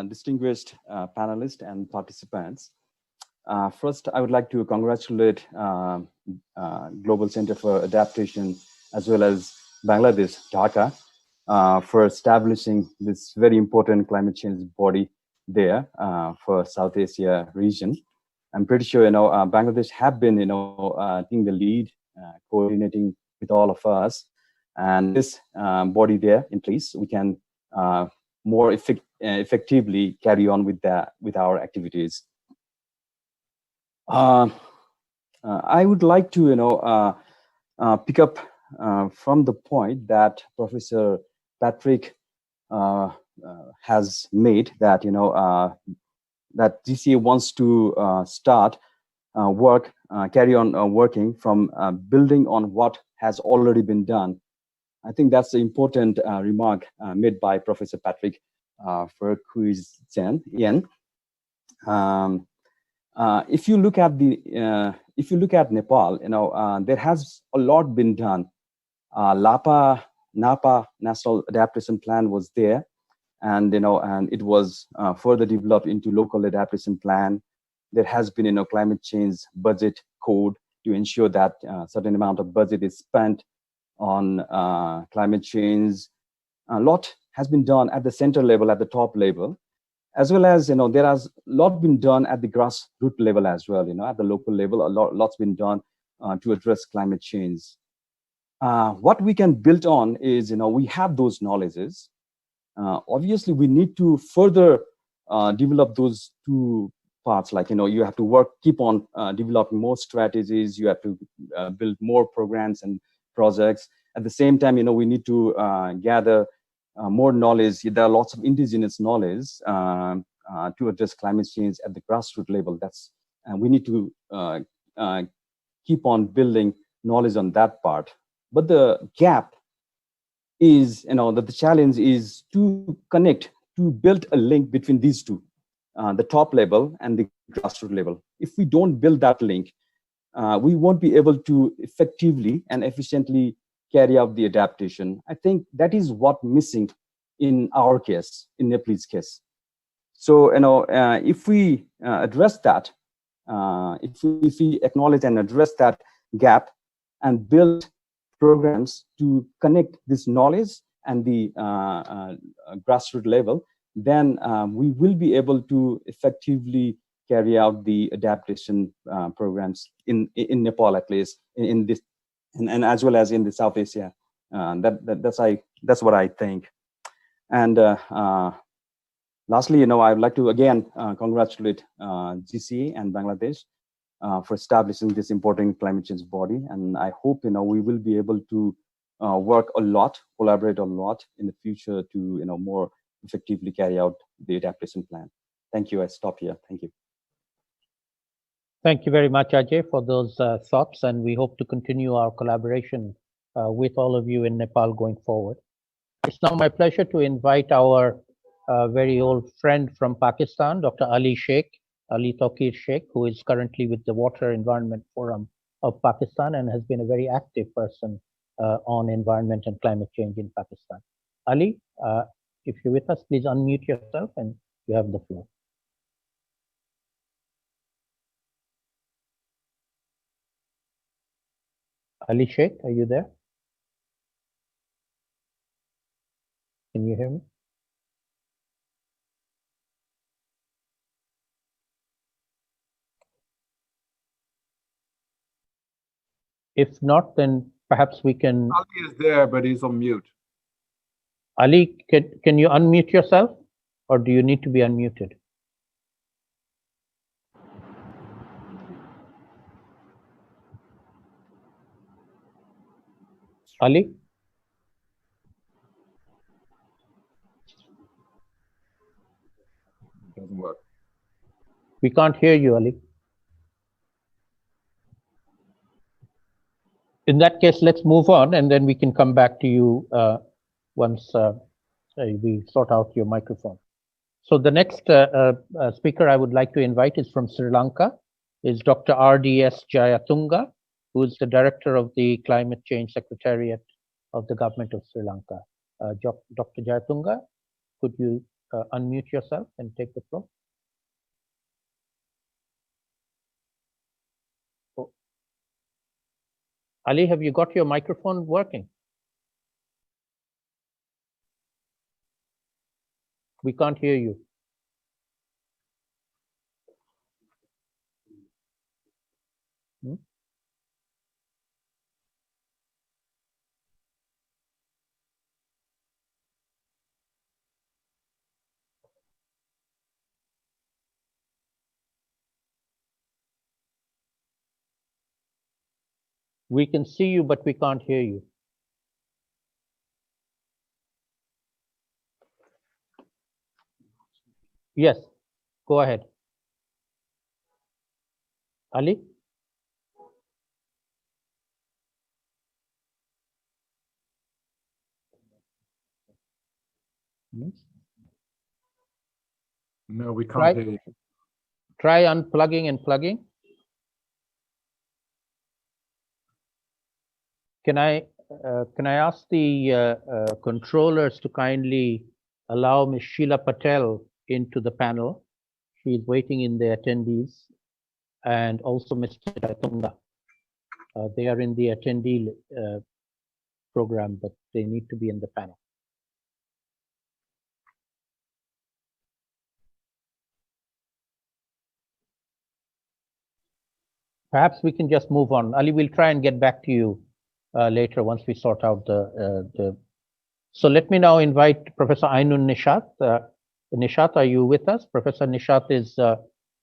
Distinguished panelists and participants. First, I would like to congratulate Global Center for Adaptation as well as Bangladesh, Dhaka, for establishing this very important climate change body there for South Asia region. I'm pretty sure, Bangladesh have been, taking the lead, coordinating with all of us. And this body there in place, we can more effectively carry on with our activities. I would like to, pick up from the point that Professor Patrick has made, that that GCA wants to start carry on working from building on what has already been done. I think that's the important remark made by Professor Patrick Yen. If you look at Nepal, there has a lot been done. Napa National Adaptation Plan was there, and it was further developed into local adaptation plan. There has been climate change budget code to ensure that certain amount of budget is spent on climate change. A lot has been done at the center level, at the top level, as well as there has a lot been done at the grassroots level as well. At the local level, lot's been done to address climate change. What we can build on is we have those knowledges. Obviously, we need to further develop those two parts. Like you have to keep on developing more strategies. You have to build more programs and projects. At the same time, we need to gather more knowledge. There are lots of indigenous knowledge to address climate change at the grassroots level. We need to keep on building knowledge on that part. But the gap is, that the challenge is to connect, to build a link between these two, the top level and the grassroots level. If we don't build that link, we won't be able to effectively and efficiently carry out the adaptation. I think that is what missing in our case, in Nepalese case. So, if we address that, if we acknowledge and address that gap and build programs to connect this knowledge and the grassroots level, then we will be able to effectively carry out the adaptation programs in Nepal, at least in this, and as well as in the South Asia. That's what I think. And lastly, I would like to again congratulate GCA and Bangladesh for establishing this important climate change body. And I hope we will be able to work a lot, collaborate a lot in the future to more effectively carry out the adaptation plan. Thank you. I stop here. Thank you. Thank you very much, Ajay, for those thoughts, and we hope to continue our collaboration with all of you in Nepal going forward. It's now my pleasure to invite our very old friend from Pakistan, Dr. Ali Tawqir Sheikh, who is currently with the Water Environment Forum of Pakistan and has been a very active person on environment and climate change in Pakistan. Ali, if you're with us, please unmute yourself and you have the floor. Ali Sheikh, are you there? Can you hear me? If not, then perhaps we can. Ali is there, but he's on mute. Ali, can you unmute yourself, or do you need to be unmuted? Ali? It doesn't work. We can't hear you, Ali. In that case, let's move on, and then we can come back to you once we sort out your microphone. So the next speaker I would like to invite is from Sri Lanka, is Dr. R.D.S. Jayatunga, who is the Director of the Climate Change Secretariat of the Government of Sri Lanka. Dr. Jayatunga, could you unmute yourself and take the floor? Oh. Ali, have you got your microphone working? We can't hear you. We can see you, but we can't hear you. Yes, go ahead. Ali? No, we can't hear you. Try unplugging and plugging. Can I ask the controllers to kindly allow Ms. Sheila Patel into the panel? She is waiting in the attendees, and also Mr. Jaitunga. They are in the attendee program, but they need to be in the panel. Perhaps we can just move on. Ali, we'll try and get back to you later once we sort out the. So let me now invite Professor Ainun Nishat. Nishat, are you with us? Professor Nishat is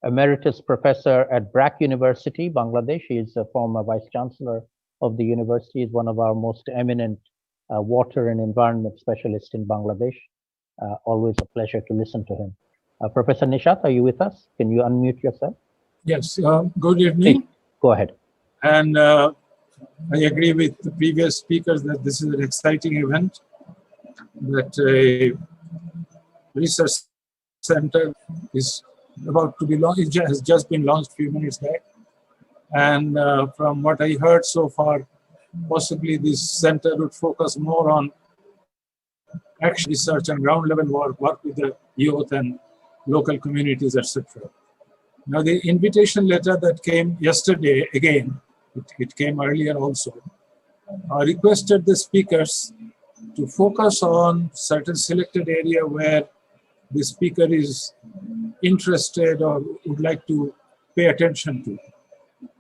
Emeritus Professor at BRAC University, Bangladesh. He is a former Vice Chancellor of the university. He is one of our most eminent water and environment specialists in Bangladesh. Always a pleasure to listen to him. Professor Nishat, are you with us? Can you unmute yourself? Yes, good evening. Hey, go ahead. And I agree with the previous speakers that this is an exciting event, that a research center is about to be launched. It has just been launched a few minutes back. And from what I heard so far, possibly this center would focus more on action research and ground level work with the youth and local communities, etc. Now, the invitation letter that came yesterday, again, it came earlier also, requested the speakers to focus on certain selected area where the speaker is interested or would like to pay attention to.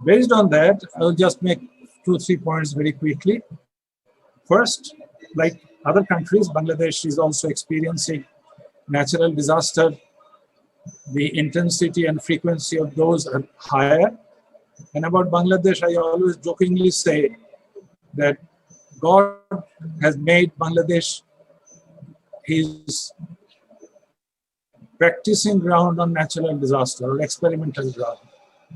Based on that, I will just make 2 or 3 points very quickly. First, like other countries, Bangladesh is also experiencing natural disaster. The intensity and frequency of those are higher. And about Bangladesh, I always jokingly say that God has made Bangladesh his practicing ground on natural disaster or experimental ground.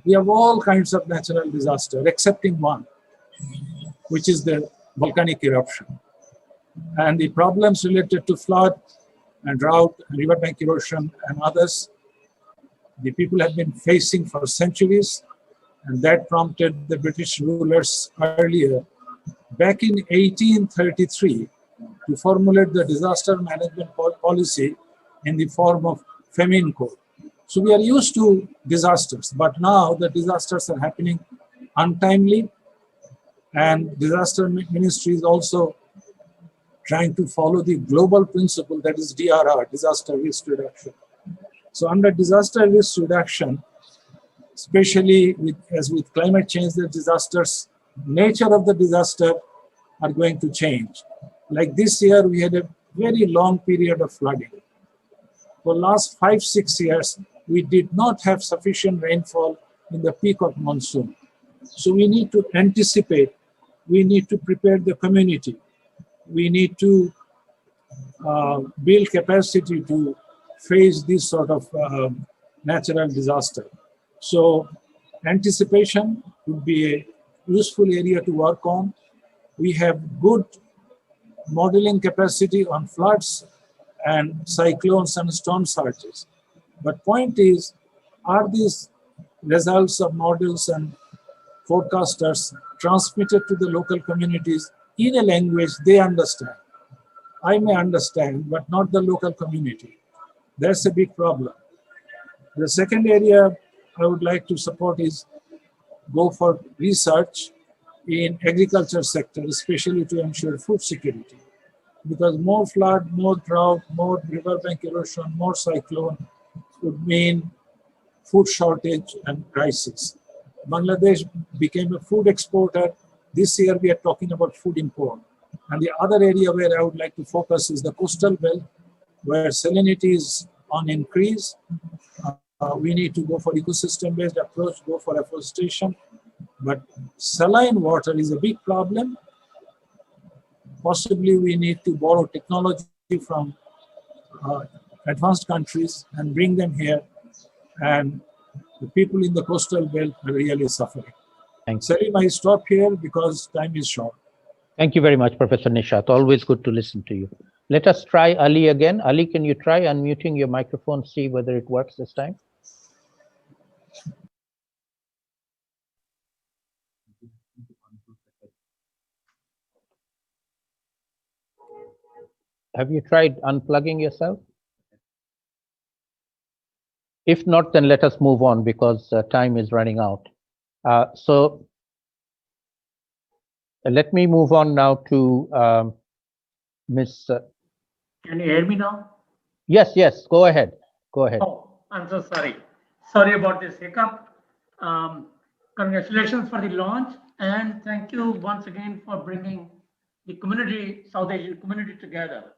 We have all kinds of natural disaster, excepting one, which is the volcanic eruption. And the problems related to flood and drought and riverbank erosion and others, the people have been facing for centuries, and that prompted the British rulers earlier, back in 1833, to formulate the disaster management policy in the form of famine code. So we are used to disasters, but now the disasters are happening untimely, and disaster ministry is also trying to follow the global principle, that is DRR, disaster risk reduction. So under disaster risk reduction, especially as with climate change, the disasters, nature of the disaster are going to change. Like this year, we had a very long period of flooding. For the last 5-6 years, we did not have sufficient rainfall in the peak of monsoon. So we need to anticipate, we need to prepare the community, we need to build capacity to face this sort of natural disaster. So anticipation would be a useful area to work on. We have good modeling capacity on floods and cyclones and storm surges. But point is, are these results of models and forecasters transmitted to the local communities in a language they understand? I may understand, but not the local community. That's a big problem. The second area I would like to support is go for research in agriculture sector, especially to ensure food security. Because more flood, more drought, more riverbank erosion, more cyclone would mean food shortage and crisis. Bangladesh, became a food exporter. This year we are talking about food import. And the other area where I would like to focus is the coastal belt, where salinity is on increase. We need to go for ecosystem-based approach, go for afforestation. But saline water is a big problem. Possibly we need to borrow technology from advanced countries and bring them here. And the people in the coastal belt are really suffering. Salim, I stop here because time is short. Thank you very much, Professor Nishat. Always good to listen to you. Let us try Ali again. Ali, can you try unmuting your microphone, see whether it works this time? Have you tried unplugging yourself? If not, then let us move on because time is running out. So let me move on now to Ms. Can you hear me now? Yes, yes, go ahead. Go ahead. Oh, I'm so sorry. Sorry about this hiccup. Congratulations for the launch, and thank you once again for bringing the community, South Asian community together.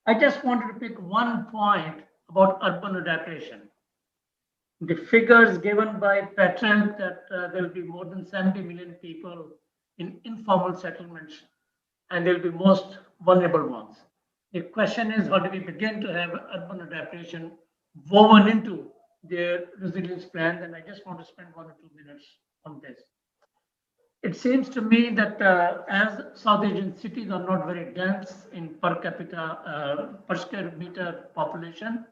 I just wanted to pick one point about urban adaptation. The figures given by Petrel that there will be more than 70 million people in informal settlements, and they'll be most vulnerable ones. The question is, how do we begin to have urban adaptation woven into their resilience plans? And I just want to spend 1 or 2 minutes on this. It seems to me that as South Asian cities are not very dense in per capita, per square meter population,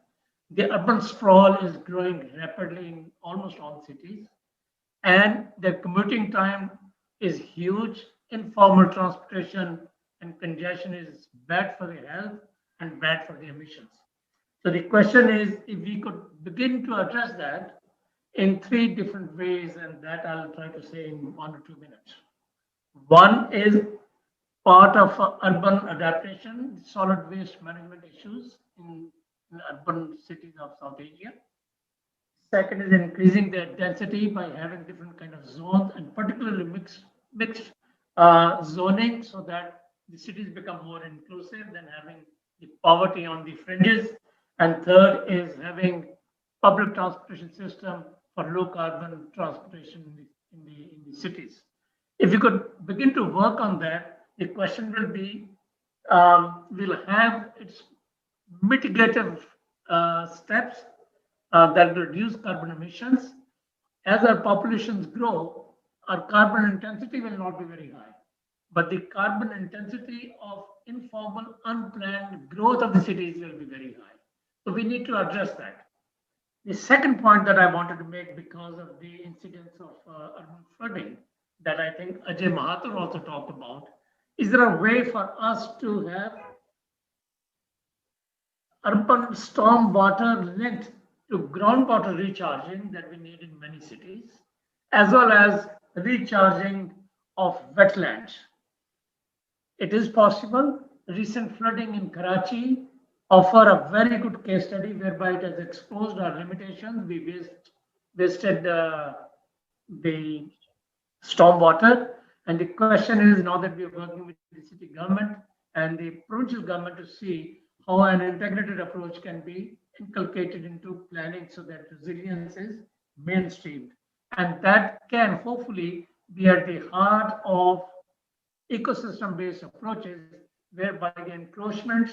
the urban sprawl is growing rapidly in almost all cities. And their commuting time is huge. Informal transportation and congestion is bad for the health and bad for the emissions. So the question is, if we could begin to address that in 3 different ways, and that I'll try to say in 1 or 2 minutes. One is part of urban adaptation, solid waste management issues in urban cities of South Asia. Second is increasing their density by having different kind of zones and particularly mixed zoning so that the cities become more inclusive than having the poverty on the fringes. And third is having public transportation system for low carbon transportation in the cities. If you could begin to work on that, the question will be, we'll have its mitigative steps that will reduce carbon emissions. As our populations grow, our carbon intensity will not be very high, but the carbon intensity of informal, unplanned growth of the cities will be very high. So we need to address that. The second point that I wanted to make, because of the incidence of urban flooding that I think Ajay Mahathur also talked about, is there a way for us to have urban storm water linked to groundwater recharging that we need in many cities, as well as recharging of wetlands? It is possible. Recent flooding in Karachi offer a very good case study whereby it has exposed our limitations. We wasted the storm water. And the question is, now that we are working with the city government and the provincial government to see how an integrated approach can be inculcated into planning so that resilience is mainstreamed. And that can hopefully be at the heart of ecosystem-based approaches, whereby the encroachments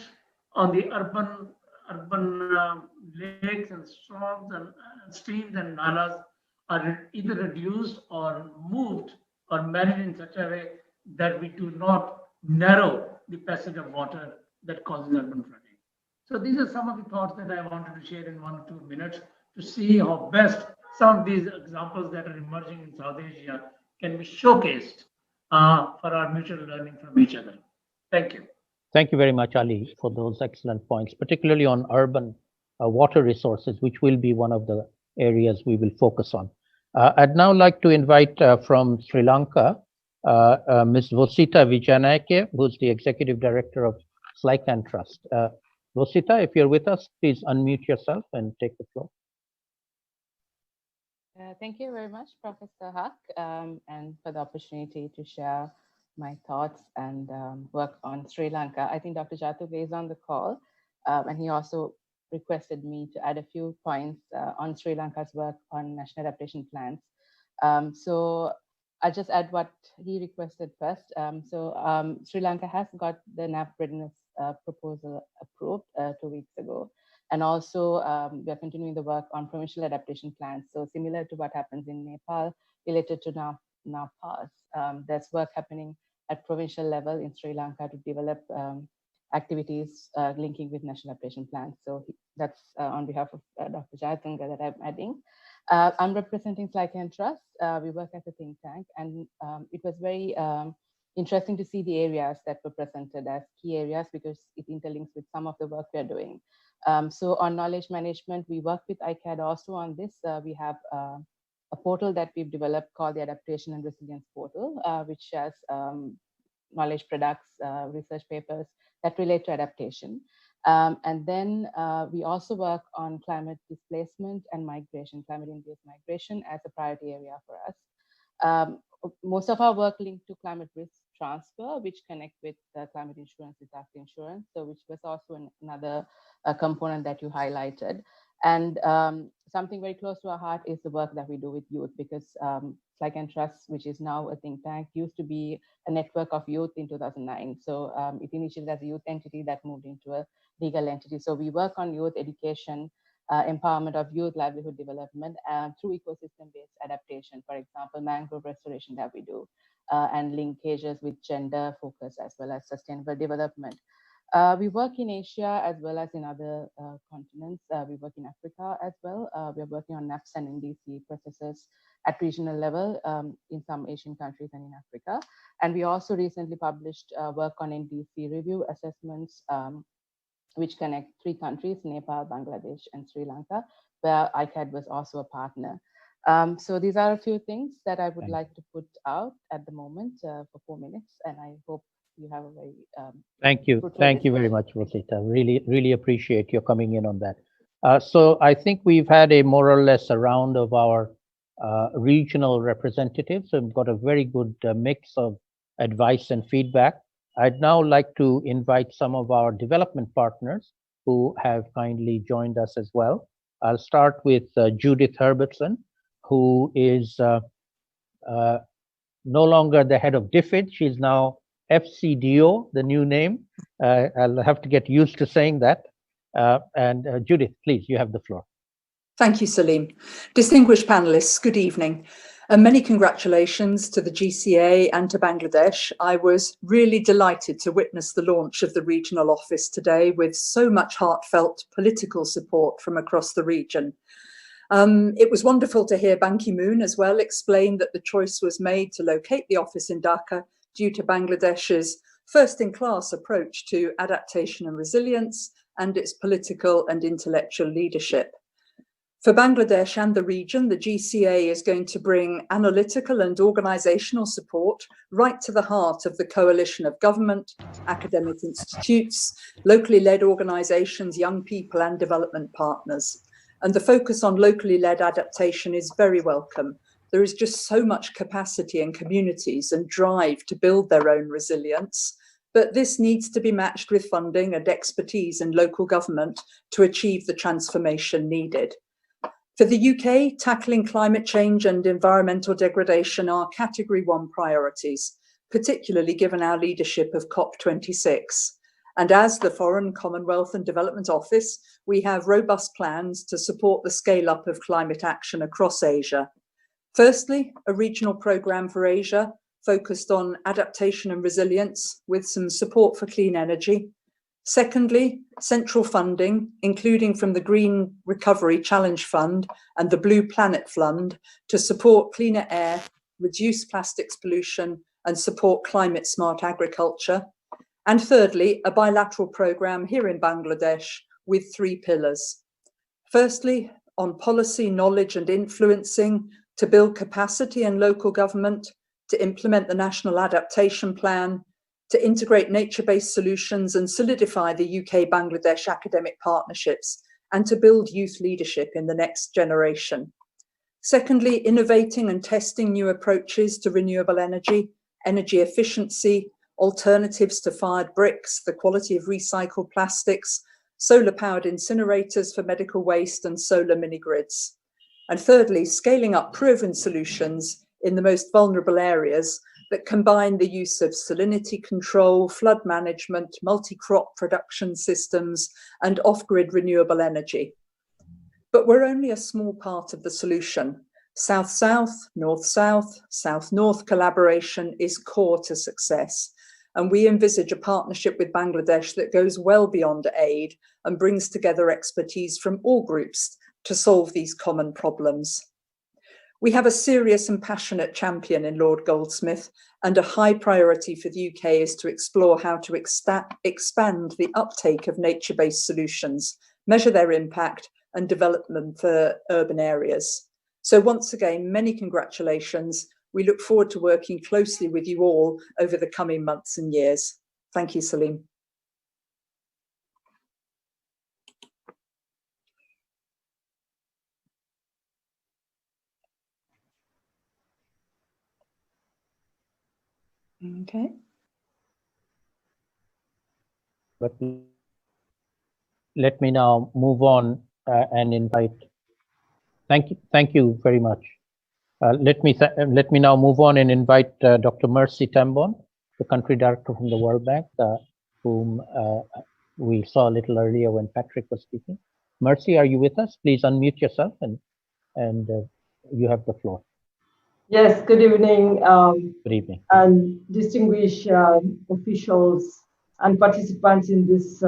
on the urban lakes and storms and streams and nalas are either reduced or moved or managed in such a way that we do not narrow the passage of water that causes urban flooding. So these are some of the thoughts that I wanted to share in 1 or 2 minutes to see how best some of these examples that are emerging in South Asia can be showcased for our mutual learning from each other. Thank you. Thank you very much, Ali, for those excellent points, particularly on urban water resources, which will be one of the areas we will focus on. I'd now like to invite from Sri Lanka, Ms. Vosita Vijanayake, who's the Executive Director of Slycan Trust. Vosita, if you're with us, please unmute yourself and take the floor. Thank you very much, Professor Huck, and for the opportunity to share my thoughts and work on Sri Lanka. I think Dr. Jatube is on the call, and he also requested me to add a few points on Sri Lanka's work on national adaptation plans. So I'll just add what he requested first. Sri Lanka has got the NAP readiness proposal approved 2 weeks ago. And also we are continuing the work on provincial adaptation plans. So similar to what happens in Nepal related to NAPAs, there's work happening at provincial level in Sri Lanka to develop activities linking with national adaptation plans. So that's on behalf of Dr. Jayatunga that I'm adding. I'm representing Sly Can Trust. We work as a think tank, and it was very interesting to see the areas that were presented as key areas because it interlinks with some of the work we're doing. So on knowledge management, we work with ICAD also on this. We have a portal that we've developed called the Adaptation and Resilience Portal, which shares knowledge products, research papers that relate to adaptation. And then we also work on climate displacement and migration, climate-induced migration as a priority area for us. Most of our work linked to climate risk transfer, which connect with climate insurance, disaster insurance, so which was also another component that you highlighted. And something very close to our heart is the work that we do with youth, because Sly Can Trust, which is now a think tank, used to be a network of youth in 2009. So it initiated as a youth entity that moved into a legal entity. So we work on youth education, empowerment of youth, livelihood development through ecosystem-based adaptation, for example, mangrove restoration that we do, and linkages with gender focus as well as sustainable development. We work in Asia as well as in other continents. We work in Africa as well. We're working on NAPS and NDC processes at regional level in some Asian countries and in Africa. And we also recently published work on NDC review assessments, which connect 3 countries, Nepal, Bangladesh, and Sri Lanka, where ICAD was also a partner. So these are a few things that I would like to put out at the moment for 4 minutes, and I hope you have a very thank you very much, Rosita. Really appreciate your coming in on that. So I think we've had a more or less a round of our regional representatives, and we've got a very good mix of advice and feedback. I'd now like to invite some of our development partners who have kindly joined us as well. I'll start with Judith Herbertson, who is no longer the head of DFID. She's now FCDO, the new name. I'll have to get used to saying that. And Judith, please, you have the floor. Thank you, Salim. Distinguished panelists, good evening. And many congratulations to the GCA and to Bangladesh. I was really delighted to witness the launch of the regional office today with so much heartfelt political support from across the region. It was wonderful to hear Ban Ki-moon as well explain that the choice was made to locate the office in Dhaka due to Bangladesh's first-in-class approach to adaptation and resilience and its political and intellectual leadership. For Bangladesh and the region, the GCA is going to bring analytical and organizational support right to the heart of the coalition of government, academic institutes, locally led organizations, young people, and development partners. And the focus on locally led adaptation is very welcome. There is just so much capacity in communities and drive to build their own resilience, but this needs to be matched with funding and expertise in local government to achieve the transformation needed. For the UK, tackling climate change and environmental degradation are Category 1 priorities, particularly given our leadership of COP26. And as the Foreign, Commonwealth and Development Office, we have robust plans to support the scale-up of climate action across Asia. Firstly, a regional programme for Asia focused on adaptation and resilience with some support for clean energy. Secondly, central funding, including from the Green Recovery Challenge Fund and the Blue Planet Fund, to support cleaner air, reduce plastics pollution, and support climate-smart agriculture. And thirdly, a bilateral programme here in Bangladesh with 3 pillars. Firstly, on policy, knowledge and influencing to build capacity in local government, to implement the National Adaptation Plan, to integrate nature-based solutions and solidify the UK-Bangladesh academic partnerships, and to build youth leadership in the next generation. Secondly, innovating and testing new approaches to renewable energy, energy efficiency, alternatives to fired bricks, the quality of recycled plastics, solar-powered incinerators for medical waste, and solar mini-grids. And thirdly, scaling up proven solutions in the most vulnerable areas that combine the use of salinity control, flood management, multi-crop production systems, and off-grid renewable energy. But we're only a small part of the solution. South-South, North-South, South-North collaboration is core to success. And we envisage a partnership with Bangladesh that goes well beyond aid and brings together expertise from all groups to solve these common problems. We have a serious and passionate champion in Lord Goldsmith, and a high priority for the UK is to explore how to expand the uptake of nature-based solutions, measure their impact, and development for urban areas. So once again, many congratulations. We look forward to working closely with you all over the coming months and years. Thank you, Salim. Okay. But let me now move on and invite. Thank you very much. Let me now move on and invite Dr. Mercy Tambon, the country director from the World Bank, whom we saw a little earlier when Patrick was speaking. Mercy, are you with us? Please unmute yourself and you have the floor. Yes, good evening. Good evening. And distinguished officials and participants in this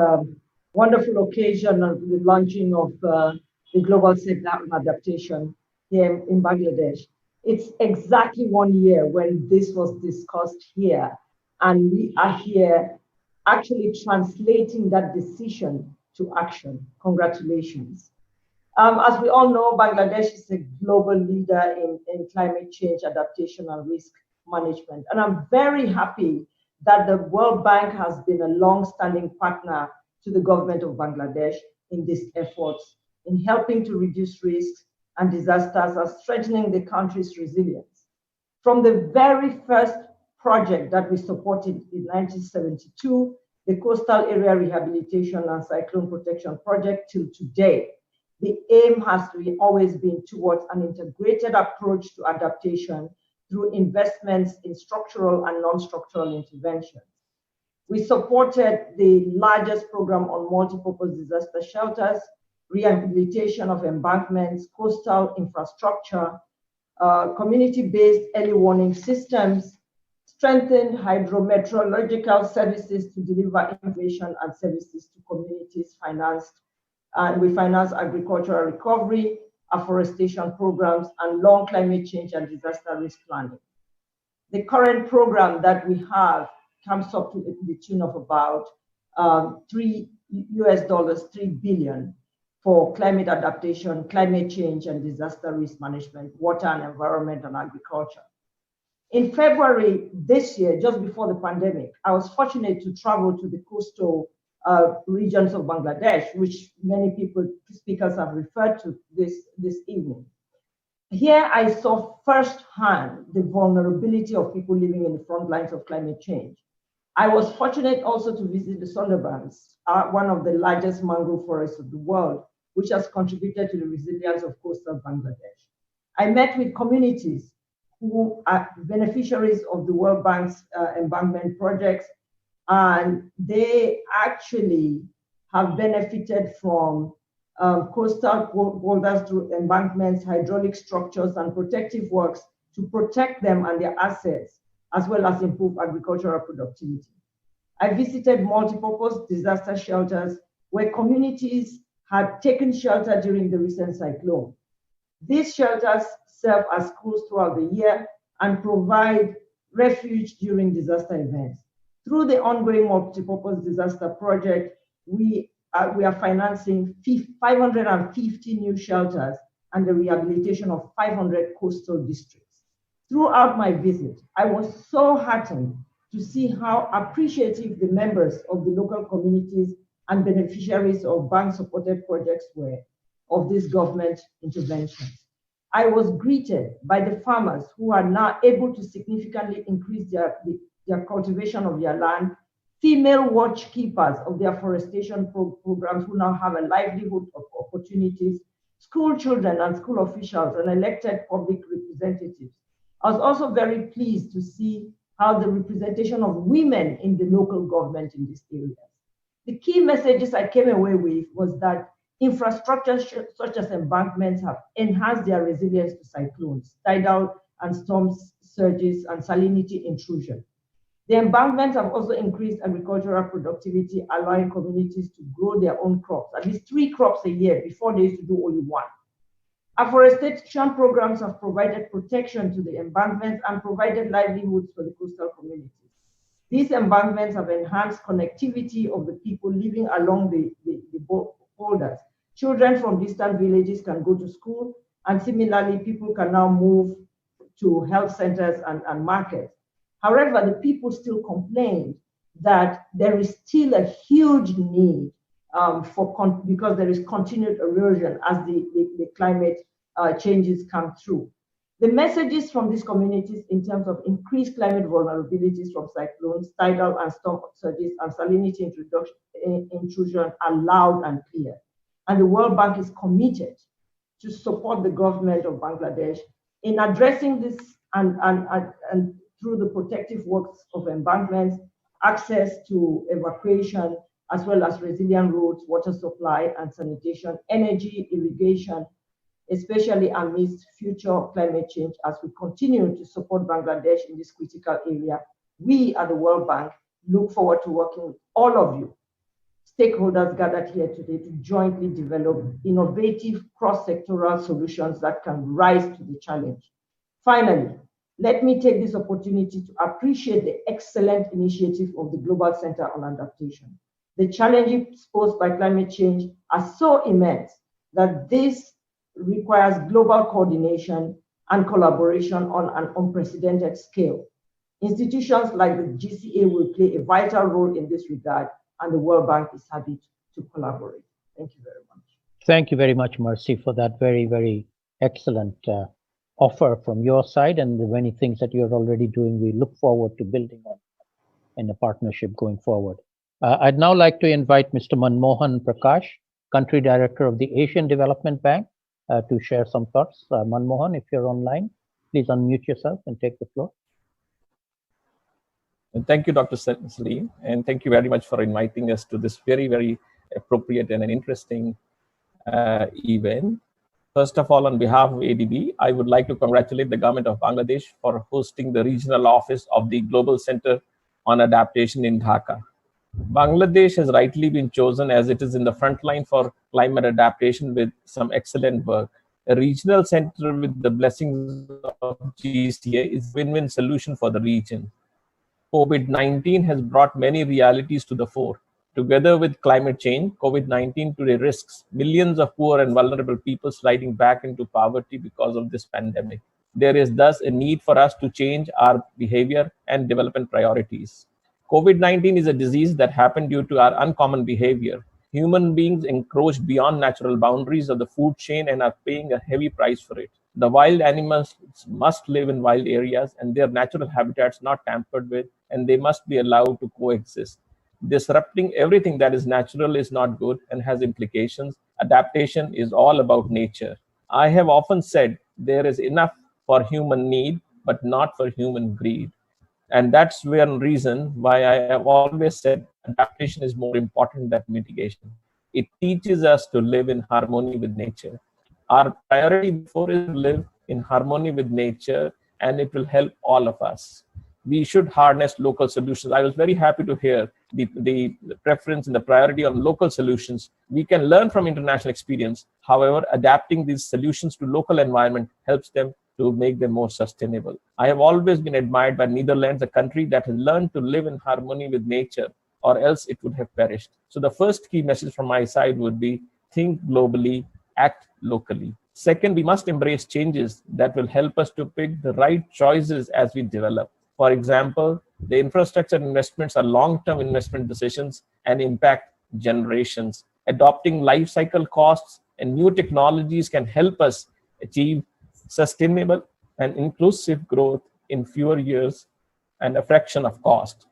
wonderful occasion of the launching of the Global Safe Adaptation here in Bangladesh. It's exactly 1 year when this was discussed here, and we are here actually translating that decision to action. Congratulations. As we all know, Bangladesh is a global leader in climate change adaptation and risk management. And I'm very happy that the World Bank has been a long-standing partner to the government of Bangladesh in these efforts in helping to reduce risks and disasters and strengthening the country's resilience. From the very first project that we supported in 1972, the Coastal Area Rehabilitation and Cyclone Protection Project, till today, the aim has always been towards an integrated approach to adaptation through investments in structural and non-structural interventions. We supported the largest program on multipurpose disaster shelters, rehabilitation of embankments, coastal infrastructure, community-based early warning systems, strengthened hydrometeorological services to deliver information and services to communities and we finance agricultural recovery, afforestation programs, and long climate change and disaster risk planning. The current program that we have comes up to the tune of about $3 billion for climate adaptation, climate change, and disaster risk management, water and environment, and agriculture. In February this year, just before the pandemic, I was fortunate to travel to the coastal regions of Bangladesh, which many speakers have referred to this evening. Here I saw firsthand the vulnerability of people living in the front lines of climate change. I was fortunate also to visit the Sundarbans, one of the largest mangrove forests of the world, which has contributed to the resilience of coastal Bangladesh. I met with communities who are beneficiaries of the World Bank's embankment projects, and they actually have benefited from coastal boulders through embankments, hydraulic structures, and protective works to protect them and their assets, as well as improve agricultural productivity. I visited multipurpose disaster shelters where communities had taken shelter during the recent cyclone. These shelters serve as schools throughout the year and provide refuge during disaster events. Through the ongoing multipurpose disaster project, we are financing 550 new shelters and the rehabilitation of 500 coastal districts. Throughout my visit, I was so heartened to see how appreciative the members of the local communities and beneficiaries of bank-supported projects were of these government interventions. I was greeted by the farmers who are now able to significantly increase their cultivation of their land, female watch keepers of their forestation programs who now have a livelihood of opportunities, school children and school officials and elected public representatives. I was also very pleased to see how the representation of women in the local government in these areas. The key messages I came away with was that infrastructure such as embankments have enhanced their resilience to cyclones, tidal and storm surges, and salinity intrusion. The embankments have also increased agricultural productivity, allowing communities to grow their own crops, at least 3 crops a year. Before they used to do only 1. Afforestation programs have provided protection to the embankments and provided livelihoods for the coastal communities. These embankments have enhanced connectivity of the people living along the boulders. Children from distant villages can go to school, and similarly, people can now move to health centers and markets. However, the people still complain that there is still a huge need because there is continued erosion as the climate changes come through. The messages from these communities in terms of increased climate vulnerabilities from cyclones, tidal and storm surges, and salinity intrusion are loud and clear. And the World Bank is committed to support the government of Bangladesh in addressing this and through the protective works of embankments, access to evacuation, as well as resilient roads, water supply and sanitation, energy, irrigation, especially amidst future climate change. As we continue to support Bangladesh in this critical area, we at the World Bank look forward to working with all of you, stakeholders gathered here today, to jointly develop innovative cross-sectoral solutions that can rise to the challenge. Finally, let me take this opportunity to appreciate the excellent initiative of the Global Center on Adaptation. The challenges posed by climate change are so immense that this requires global coordination and collaboration on an unprecedented scale. Institutions like the GCA will play a vital role in this regard, and the World Bank is happy to collaborate. Thank you very much. Thank you very much, Mercy, for that very, very excellent offer from your side and the many things that you're already doing. We look forward to building on in a partnership going forward. I'd now like to invite Mr. Manmohan Prakash, Country Director of the Asian Development Bank, to share some thoughts. Manmohan, if you're online, please unmute yourself and take the floor. And thank you, Dr. Salim, and thank you very much for inviting us to this very, very appropriate and an interesting event. First of all, on behalf of ADB, I would like to congratulate the government of Bangladesh for hosting the regional office of the Global Center on Adaptation in Dhaka. Bangladesh has rightly been chosen as it is in the front line for climate adaptation with some excellent work. A regional center with the blessings of GCA is a win-win solution for the region. COVID-19 has brought many realities to the fore. Together with climate change, COVID-19 today risks millions of poor and vulnerable people sliding back into poverty because of this pandemic. There is thus a need for us to change our behavior and development priorities. COVID-19 is a disease that happened due to our uncommon behavior. Human beings encroached beyond natural boundaries of the food chain and are paying a heavy price for it. The wild animals must live in wild areas and their natural habitats not tampered with, and they must be allowed to coexist. Disrupting everything that is natural is not good and has implications. Adaptation is all about nature. I have often said there is enough for human need, but not for human greed. And that's one reason why I have always said adaptation is more important than mitigation. It teaches us to live in harmony with nature. Our priority before is to live in harmony with nature, and it will help all of us. We should harness local solutions. I was very happy to hear the preference and the priority on local solutions. We can learn from international experience. However, adapting these solutions to local environment helps them to make them more sustainable. I have always been admired by Netherlands, a country that has learned to live in harmony with nature, or else it would have perished. So the first key message from my side would be think globally, act locally. Second, we must embrace changes that will help us to pick the right choices as we develop. For example, the infrastructure investments are long-term investment decisions and impact generations. Adopting life cycle costs and new technologies can help us achieve sustainable and inclusive growth in fewer years and a fraction of cost.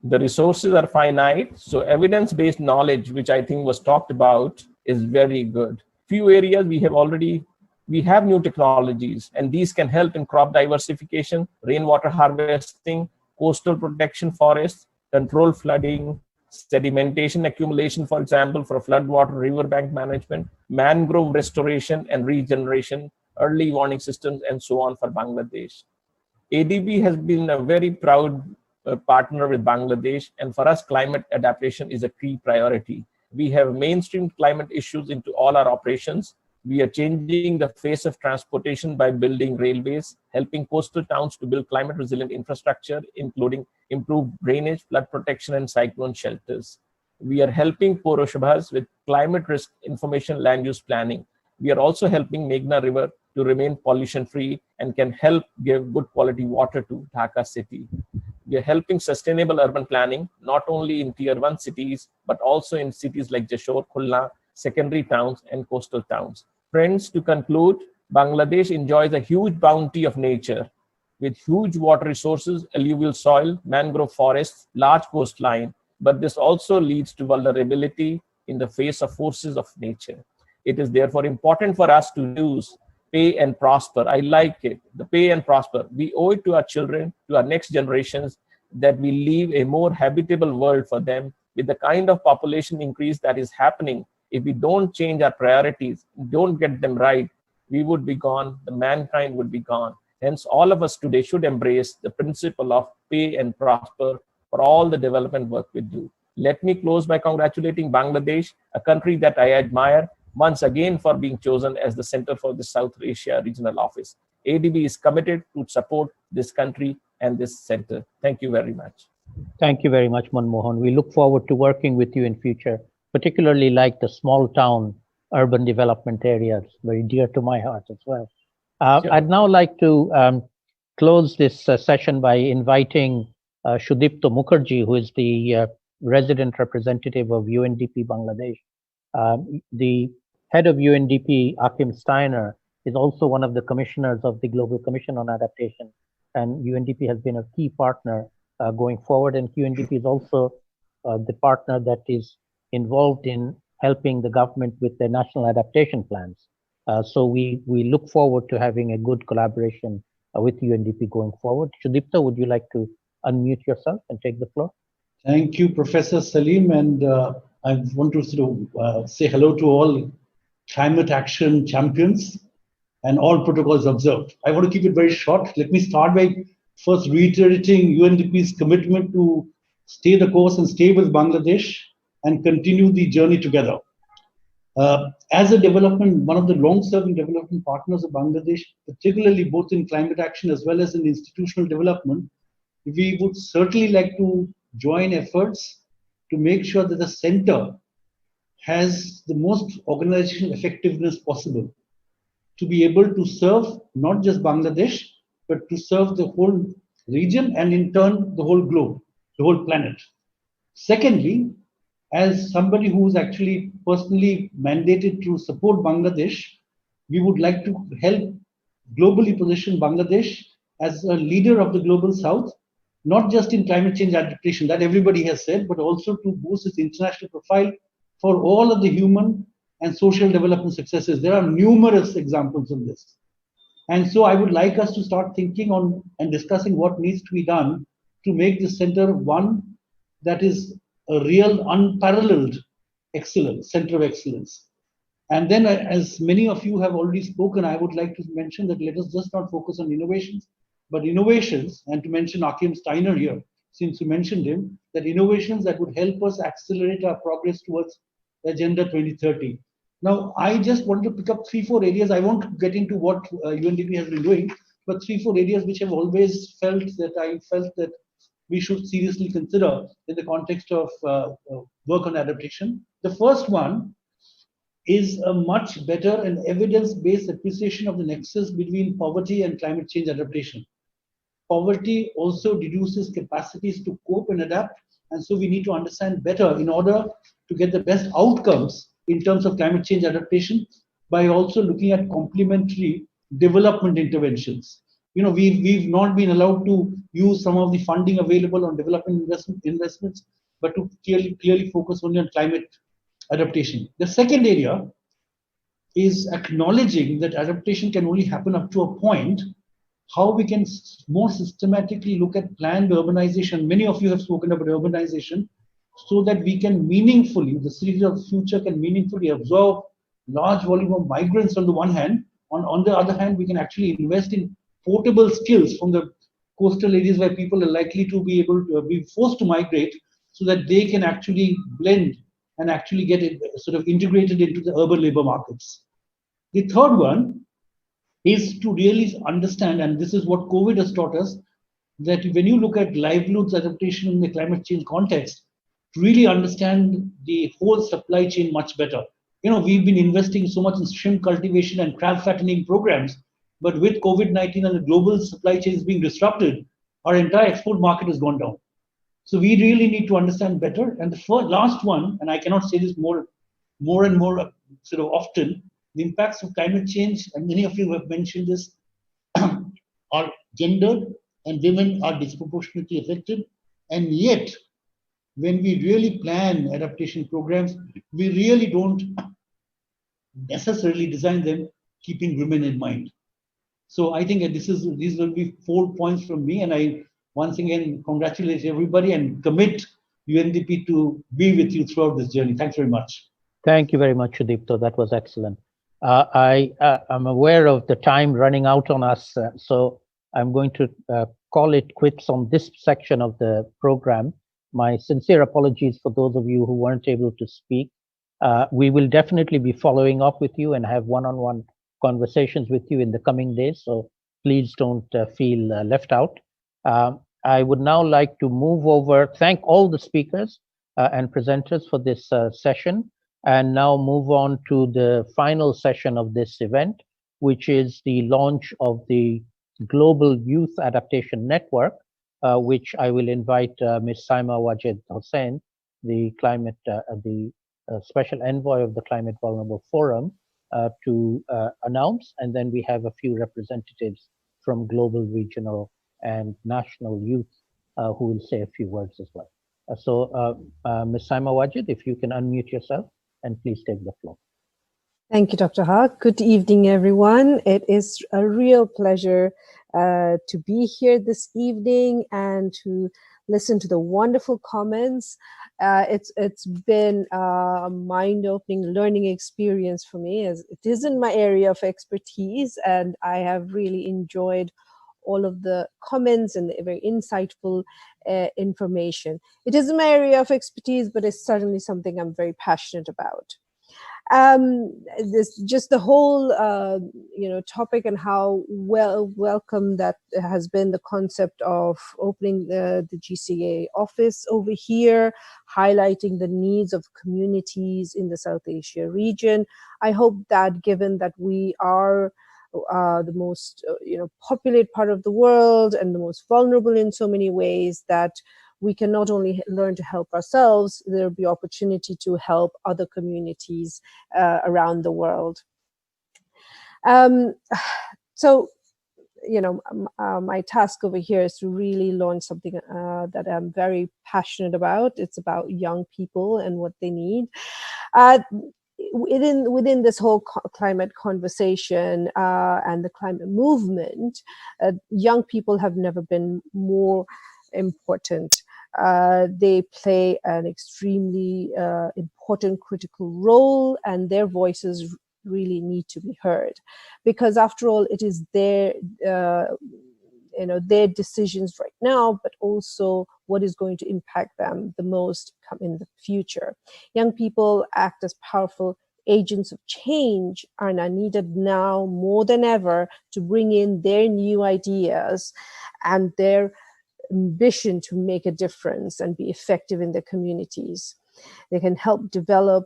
The resources are finite, so evidence-based knowledge, which I think was talked about, is very good. Few areas we have new technologies, and these can help in crop diversification, rainwater harvesting, coastal protection, forests, control flooding, sedimentation accumulation, for example, for floodwater riverbank management, mangrove restoration and regeneration, early warning systems, and so on for Bangladesh. ADB has been a very proud partner with Bangladesh, and for us, climate adaptation is a key priority. We have mainstreamed climate issues into all our operations. We are changing the face of transportation by building railways, helping coastal towns to build climate resilient infrastructure, including improved drainage, flood protection, and cyclone shelters. We are helping Poroshbhas with climate risk information land use planning. We are also helping Meghna River to remain pollution free and can help give good quality water to Dhaka city. We are helping sustainable urban planning, not only in tier 1 cities, but also in cities like Jashore, Khulna, secondary towns, and coastal towns. Friends, to conclude, Bangladesh enjoys a huge bounty of nature with huge water resources, alluvial soil, mangrove forests, large coastline, but this also leads to vulnerability in the face of forces of nature. It is therefore important for us to use pay and prosper. I like it, the pay and prosper. We owe it to our children, to our next generations, that we leave a more habitable world for them. With the kind of population increase that is happening, if we don't change our priorities, don't get them right, we would be gone, the mankind would be gone. Hence, all of us today should embrace the principle of pay and prosper for all the development work we do. Let me close by congratulating Bangladesh, a country that I admire, once again for being chosen as the Center for the South Asia Regional Office. ADB is committed to support this country and this center. Thank you very much. Thank you very much, Manmohan. We look forward to working with you in future, particularly like the small town urban development areas, very dear to my heart as well. Sure. I'd now like to close this session by inviting Sudipto Mukherjee, who is the resident representative of UNDP Bangladesh. The head of UNDP, Achim Steiner, is also one of the commissioners of the Global Commission on Adaptation, and UNDP has been a key partner going forward, and UNDP is also the partner that is involved in helping the government with their national adaptation plans. So we look forward to having a good collaboration with UNDP going forward. Sudipta, would you like to unmute yourself and take the floor? Thank you, Professor Salim, and I want to sort of say hello to all climate action champions and all protocols observed. I want to keep it very short. Let me start by first reiterating UNDP's commitment to stay the course and stay with Bangladesh and continue the journey together. As a development, one of the long-serving development partners of Bangladesh, particularly both in climate action as well as in institutional development, we would certainly like to join efforts to make sure that the center has the most organizational effectiveness possible to be able to serve not just Bangladesh, but to serve the whole region and in turn the whole globe, the whole planet. Secondly, as somebody who is actually personally mandated to support Bangladesh, we would like to help globally position Bangladesh as a leader of the global south, not just in climate change adaptation, that everybody has said, but also to boost its international profile for all of the human and social development successes. There are numerous examples of this. And so I would like us to start thinking on and discussing what needs to be done to make this center one that is a real unparalleled excellence, center of excellence. And then, as many of you have already spoken, I would like to mention that let us just not focus on innovations, but innovations, and to mention Achim Steiner here, since you mentioned him, that innovations that would help us accelerate our progress towards Agenda 2030. Now, I just want to pick up 3-4 areas. I won't get into what UNDP has been doing, but 3-4 areas which have always felt that we should seriously consider in the context of work on adaptation. The first one is a much better and evidence-based appreciation of the nexus between poverty and climate change adaptation. Poverty also reduces capacities to cope and adapt, and so we need to understand better in order to get the best outcomes in terms of climate change adaptation. by also looking at complementary development interventions. We've not been allowed to use some of the funding available on development investments, but to clearly focus only on climate adaptation. The second area is acknowledging that adaptation can only happen up to a point. How we can more systematically look at planned urbanization. Many of you have spoken about urbanization, so that we can meaningfully, the cities of the future can meaningfully absorb large volume of migrants on the one hand. On the other hand, we can actually invest in portable skills from the coastal areas where people are likely to be able to be forced to migrate, so that they can actually blend and actually get it sort of integrated into the urban labor markets. The third one is to really understand, and this is what COVID has taught us, that when you look at livelihoods adaptation in the climate change context, to really understand the whole supply chain much better. We've been investing so much in shrimp cultivation and crab fattening programs, but with COVID-19 and the global supply chains being disrupted, our entire export market has gone down. So we really need to understand better. And the last one, and I cannot say this more and more sort of often, the impacts of climate change, and many of you have mentioned this, are gendered, and women are disproportionately affected. And yet, when we really plan adaptation programs, we really don't necessarily design them keeping women in mind. So I think that these will be 4 points from me, and I once again congratulate everybody and commit UNDP to be with you throughout this journey. Thanks very much. Thank you very much, Sudipto. That was excellent. I am aware of the time running out on us, so I'm going to call it quits on this section of the program. My sincere apologies for those of you who weren't able to speak. We will definitely be following up with you and have one-on-one conversations with you in the coming days, so please don't feel left out. I would now like to move over, thank all the speakers and presenters for this session, and now move on to the final session of this event, which is the launch of the Global Youth Adaptation Network, which I will invite Ms. Saima Wajid Hossain, the Special Envoy of the Climate Vulnerable Forum, to announce, and then we have a few representatives from global, regional, and national youth who will say a few words as well. Ms. Saima Wajid, if you can unmute yourself, and please take the floor. Thank you, Dr. Haq. Good evening, everyone. It is a real pleasure to be here this evening and to listen to the wonderful comments. It's been a mind-opening learning experience for me, as it isn't my area of expertise, and I have really enjoyed all of the comments and the very insightful information. It isn't my area of expertise, but it's certainly something I'm very passionate about. Just the whole topic, and how welcome that has been the concept of opening the GCA office over here, highlighting the needs of communities in the South Asia region. I hope that, given that we are the most populated part of the world and the most vulnerable in so many ways, that we can not only learn to help ourselves, there will be opportunity to help other communities around the world. My task over here is to really launch something that I'm very passionate about. It's about young people and what they need. Within this whole climate conversation and the climate movement, young people have never been more important. They play an extremely important, critical role, and their voices really need to be heard, because after all, it is their decisions right now, but also what is going to impact them the most in the future. Young people act as powerful agents of change, and are needed now more than ever to bring in their new ideas and their ambition to make a difference and be effective in their communities. They can help develop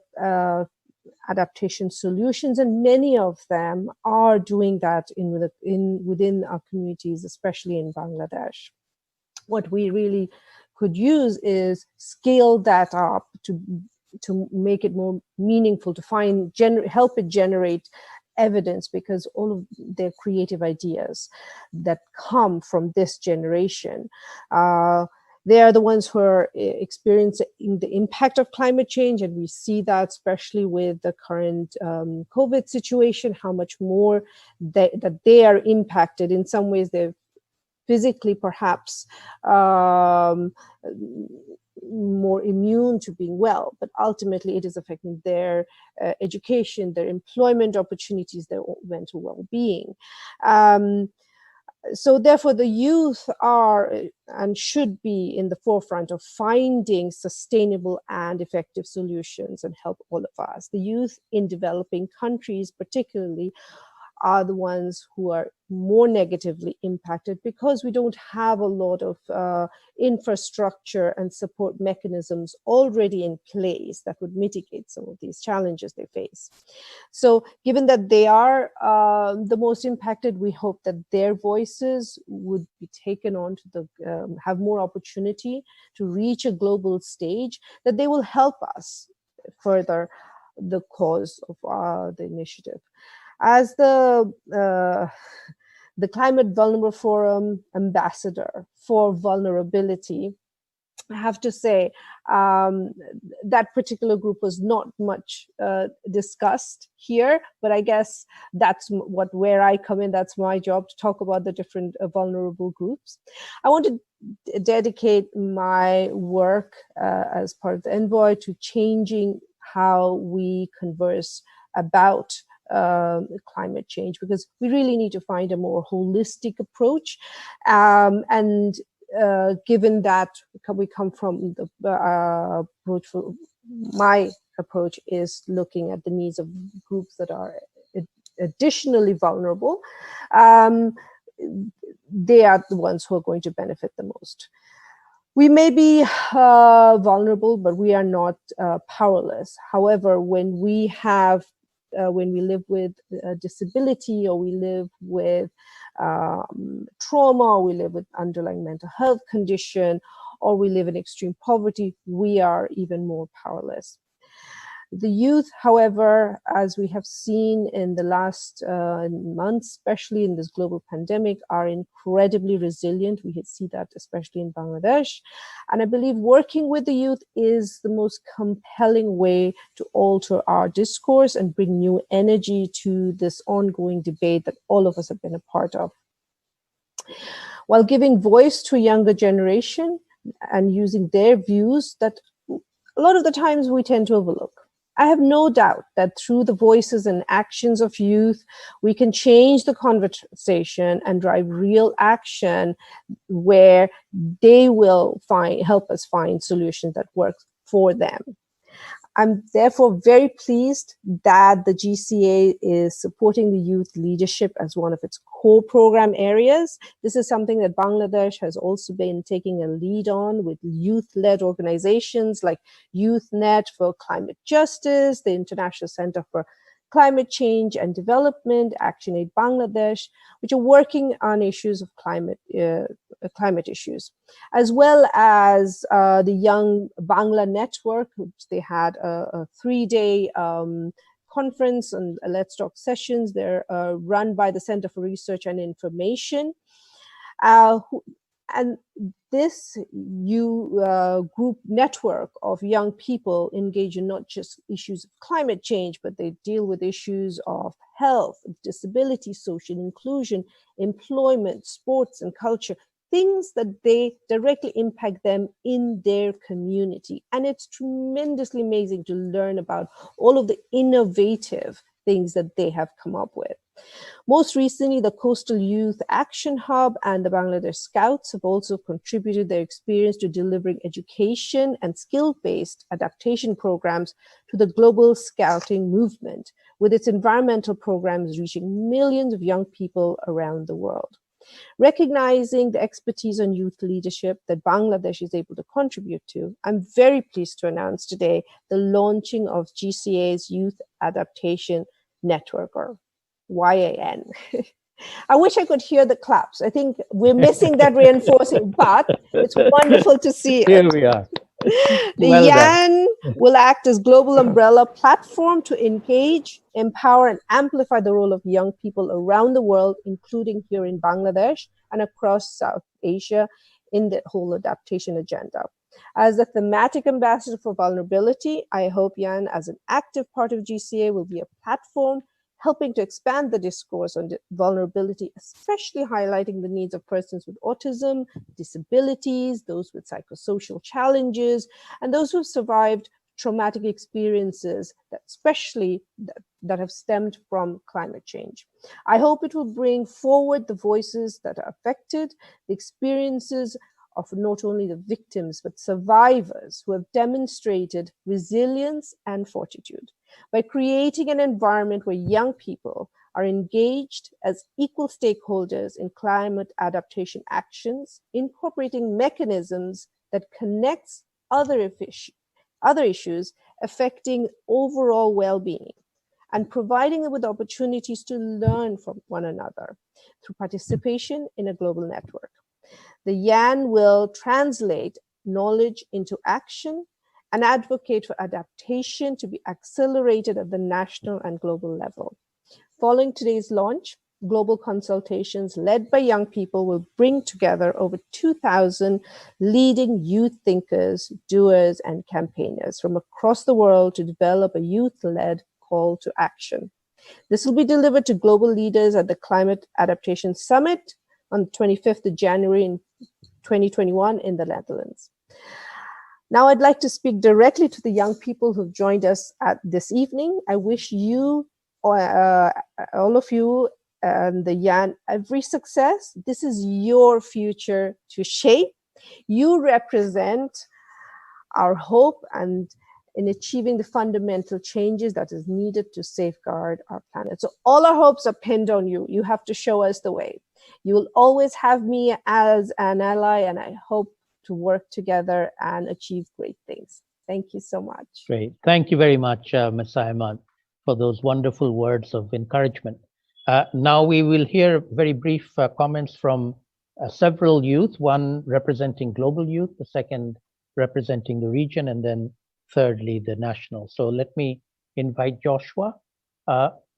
adaptation solutions, and many of them are doing that within our communities, especially in Bangladesh. What we really could use is scale that up to make it more meaningful, to help it generate evidence because all of their creative ideas that come from this generation, they are the ones who are experiencing the impact of climate change. And we see that especially with the current COVID situation, how much more that they are impacted. In some ways, they're physically perhaps more immune to being well, but ultimately it is affecting their education, their employment opportunities, their mental well-being. So therefore the youth are and should be in the forefront of finding sustainable and effective solutions and help all of us. The youth in developing countries particularly are the ones who are more negatively impacted because we don't have a lot of infrastructure and support mechanisms already in place that would mitigate some of these challenges they face. So given that they are the most impacted, we hope that their voices would be taken on to the, have more opportunity to reach a global stage, that they will help us further the cause of the initiative. As the Climate Vulnerable Forum ambassador for vulnerability, I have to say that particular group was not much discussed here, but I guess that's where I come in. That's my job to talk about the different vulnerable groups. I want to dedicate my work as part of the envoy to changing how we converse about climate change, because we really need to find a more holistic approach. And given that we come from the approach, my approach is looking at the needs of groups that are additionally vulnerable. They are the ones who are going to benefit the most. We may be vulnerable, but we are not powerless. However, when we live with disability, or we live with trauma, or we live with underlying mental health condition, or we live in extreme poverty, we are even more powerless. The youth, however, as we have seen in the last months, especially in this global pandemic, are incredibly resilient. We see that especially in Bangladesh. And I believe working with the youth is the most compelling way to alter our discourse and bring new energy to this ongoing debate that all of us have been a part of. While giving voice to a younger generation and using their views that a lot of the times we tend to overlook, I have no doubt that through the voices and actions of youth, we can change the conversation and drive real action where they will help us find solutions that work for them. I'm therefore very pleased that the GCA is supporting the youth leadership as one of its core program areas. This is something that Bangladesh has also been taking a lead on with youth-led organizations like YouthNet for Climate Justice, the International Center for Climate Change and Development, ActionAid Bangladesh, which are working on issues of climate issues, as well as the Young Bangla Network, which they had a 3-day conference and Let's Talk sessions. They're run by the Center for Research and Information. And this group network of young people engage in not just issues of climate change, but they deal with issues of health, disability, social inclusion, employment, sports and culture, things that they directly impact them in their community. And it's tremendously amazing to learn about all of the innovative things that they have come up with. Most recently, the Coastal Youth Action Hub and the Bangladesh Scouts have also contributed their experience to delivering education and skill-based adaptation programs to the global scouting movement, with its environmental programs reaching millions of young people around the world. Recognizing the expertise on youth leadership that Bangladesh is able to contribute to, I'm very pleased to announce today the launching of GCA's Youth Adaptation Network, or YAN. I wish I could hear the claps. I think we're missing that reinforcing, but it's wonderful to see Here we are. The Well done. YAN will act as global umbrella platform to engage, empower, and amplify the role of young people around the world, including here in Bangladesh and across South Asia in the whole adaptation agenda. As the thematic ambassador for vulnerability, I hope YAN, as an active part of GCA, will be a platform helping to expand the discourse on vulnerability, especially highlighting the needs of persons with autism, disabilities, those with psychosocial challenges, and those who've survived traumatic experiences, that have stemmed from climate change. I hope it will bring forward the voices that are affected, the experiences of not only the victims, but survivors who have demonstrated resilience and fortitude. By creating an environment where young people are engaged as equal stakeholders in climate adaptation actions, incorporating mechanisms that connects other issues affecting overall well-being, and providing them with opportunities to learn from one another through participation in a global network. The YAN will translate knowledge into action and advocate for adaptation to be accelerated at the national and global level. Following today's launch, global consultations led by young people will bring together over 2,000 leading youth thinkers, doers, and campaigners from across the world to develop a youth-led call to action. This will be delivered to global leaders at the Climate Adaptation Summit on the 25th of January in 2021 in the Netherlands. Now I'd like to speak directly to the young people who've joined us at this evening. I wish you, all of you, and the YAN every success. This is your future to shape. You represent our hope and in achieving the fundamental changes that is needed to safeguard our planet. So all our hopes are pinned on you. You have to show us the way. You will always have me as an ally, and I hope to work together and achieve great things. Thank you so much. Great. Thank you very much, Ms. Ayman, for those wonderful words of encouragement. Now we will hear very brief comments from several youth, one representing global youth, the second representing the region, and then thirdly, the national. So let me invite Joshua,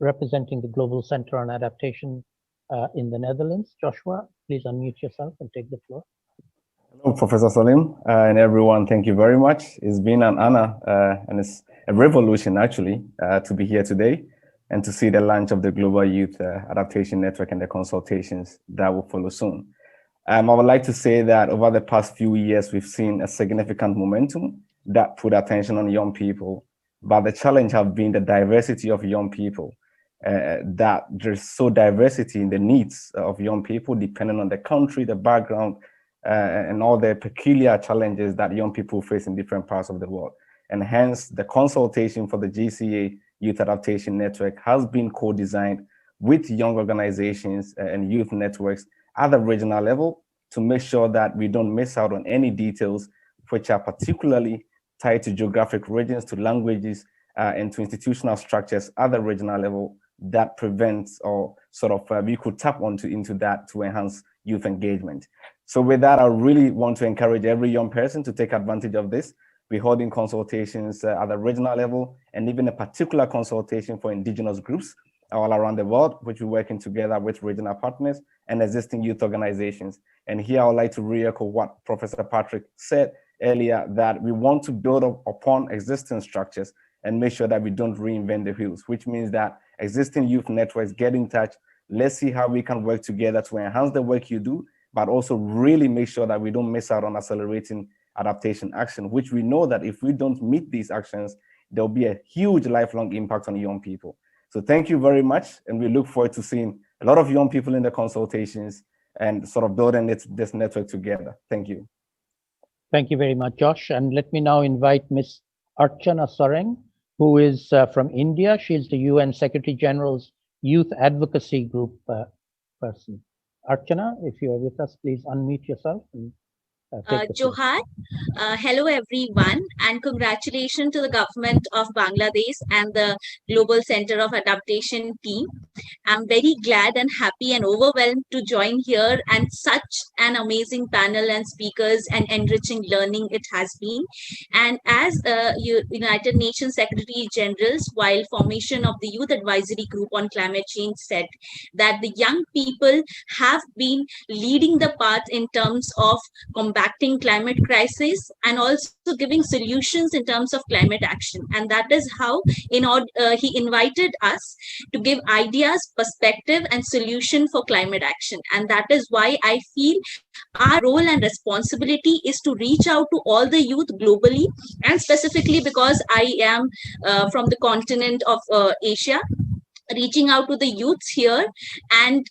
representing the Global Center on Adaptation in the Netherlands. Joshua, please unmute yourself and take the floor. Hello, Professor Salim, and everyone. Thank you very much. It's been an honor and it's a revolution, actually, to be here today and to see the launch of the Global Youth Adaptation Network and the consultations that will follow soon. I would like to say that over the past few years, we've seen a significant momentum that put attention on young people, but the challenge has been the diversity of young people, that there's so diversity in the needs of young people, depending on the country, the background, and all the peculiar challenges that young people face in different parts of the world. And hence, the consultation for the GCA Youth Adaptation Network has been co-designed with young organizations and youth networks at the regional level to make sure that we don't miss out on any details which are particularly tied to geographic regions, to languages, and to institutional structures at the regional level that prevents or sort of we could tap into that to enhance youth engagement. So with that, I really want to encourage every young person to take advantage of this. We're holding consultations at the regional level and even a particular consultation for indigenous groups all around the world, which we're working together with regional partners and existing youth organizations. And here I would like to re-echo what Professor Patrick said earlier, that we want to build up upon existing structures and make sure that we don't reinvent the wheels, which means that existing youth networks get in touch. Let's see how we can work together to enhance the work you do, but also really make sure that we don't miss out on accelerating adaptation action, which we know that if we don't meet these actions, there'll be a huge lifelong impact on young people. So thank you very much. And we look forward to seeing a lot of young people in the consultations and sort of building this network together. Thank you. Thank you very much, Josh. And let me now invite Ms. Archana Sareng, who is from India. She is the UN Secretary General's Youth Advocacy Group person. Archana, if you are with us, please unmute yourself. Johar. Hello everyone, and congratulations to the government of Bangladesh and the Global Center of Adaptation team. I'm very glad and happy and overwhelmed to join here, and such an amazing panel and speakers and enriching learning it has been. And as United Nations Secretary Generals, while formation of the Youth Advisory Group on Climate Change, said that the young people have been leading the path in terms of combating climate crisis and also giving solutions in terms of climate action. And that is how he invited us to give ideas, perspective, and solution for climate action. And that is why I feel our role and responsibility is to reach out to all the youth globally, and specifically because I am from the continent of Asia, reaching out to the youths here and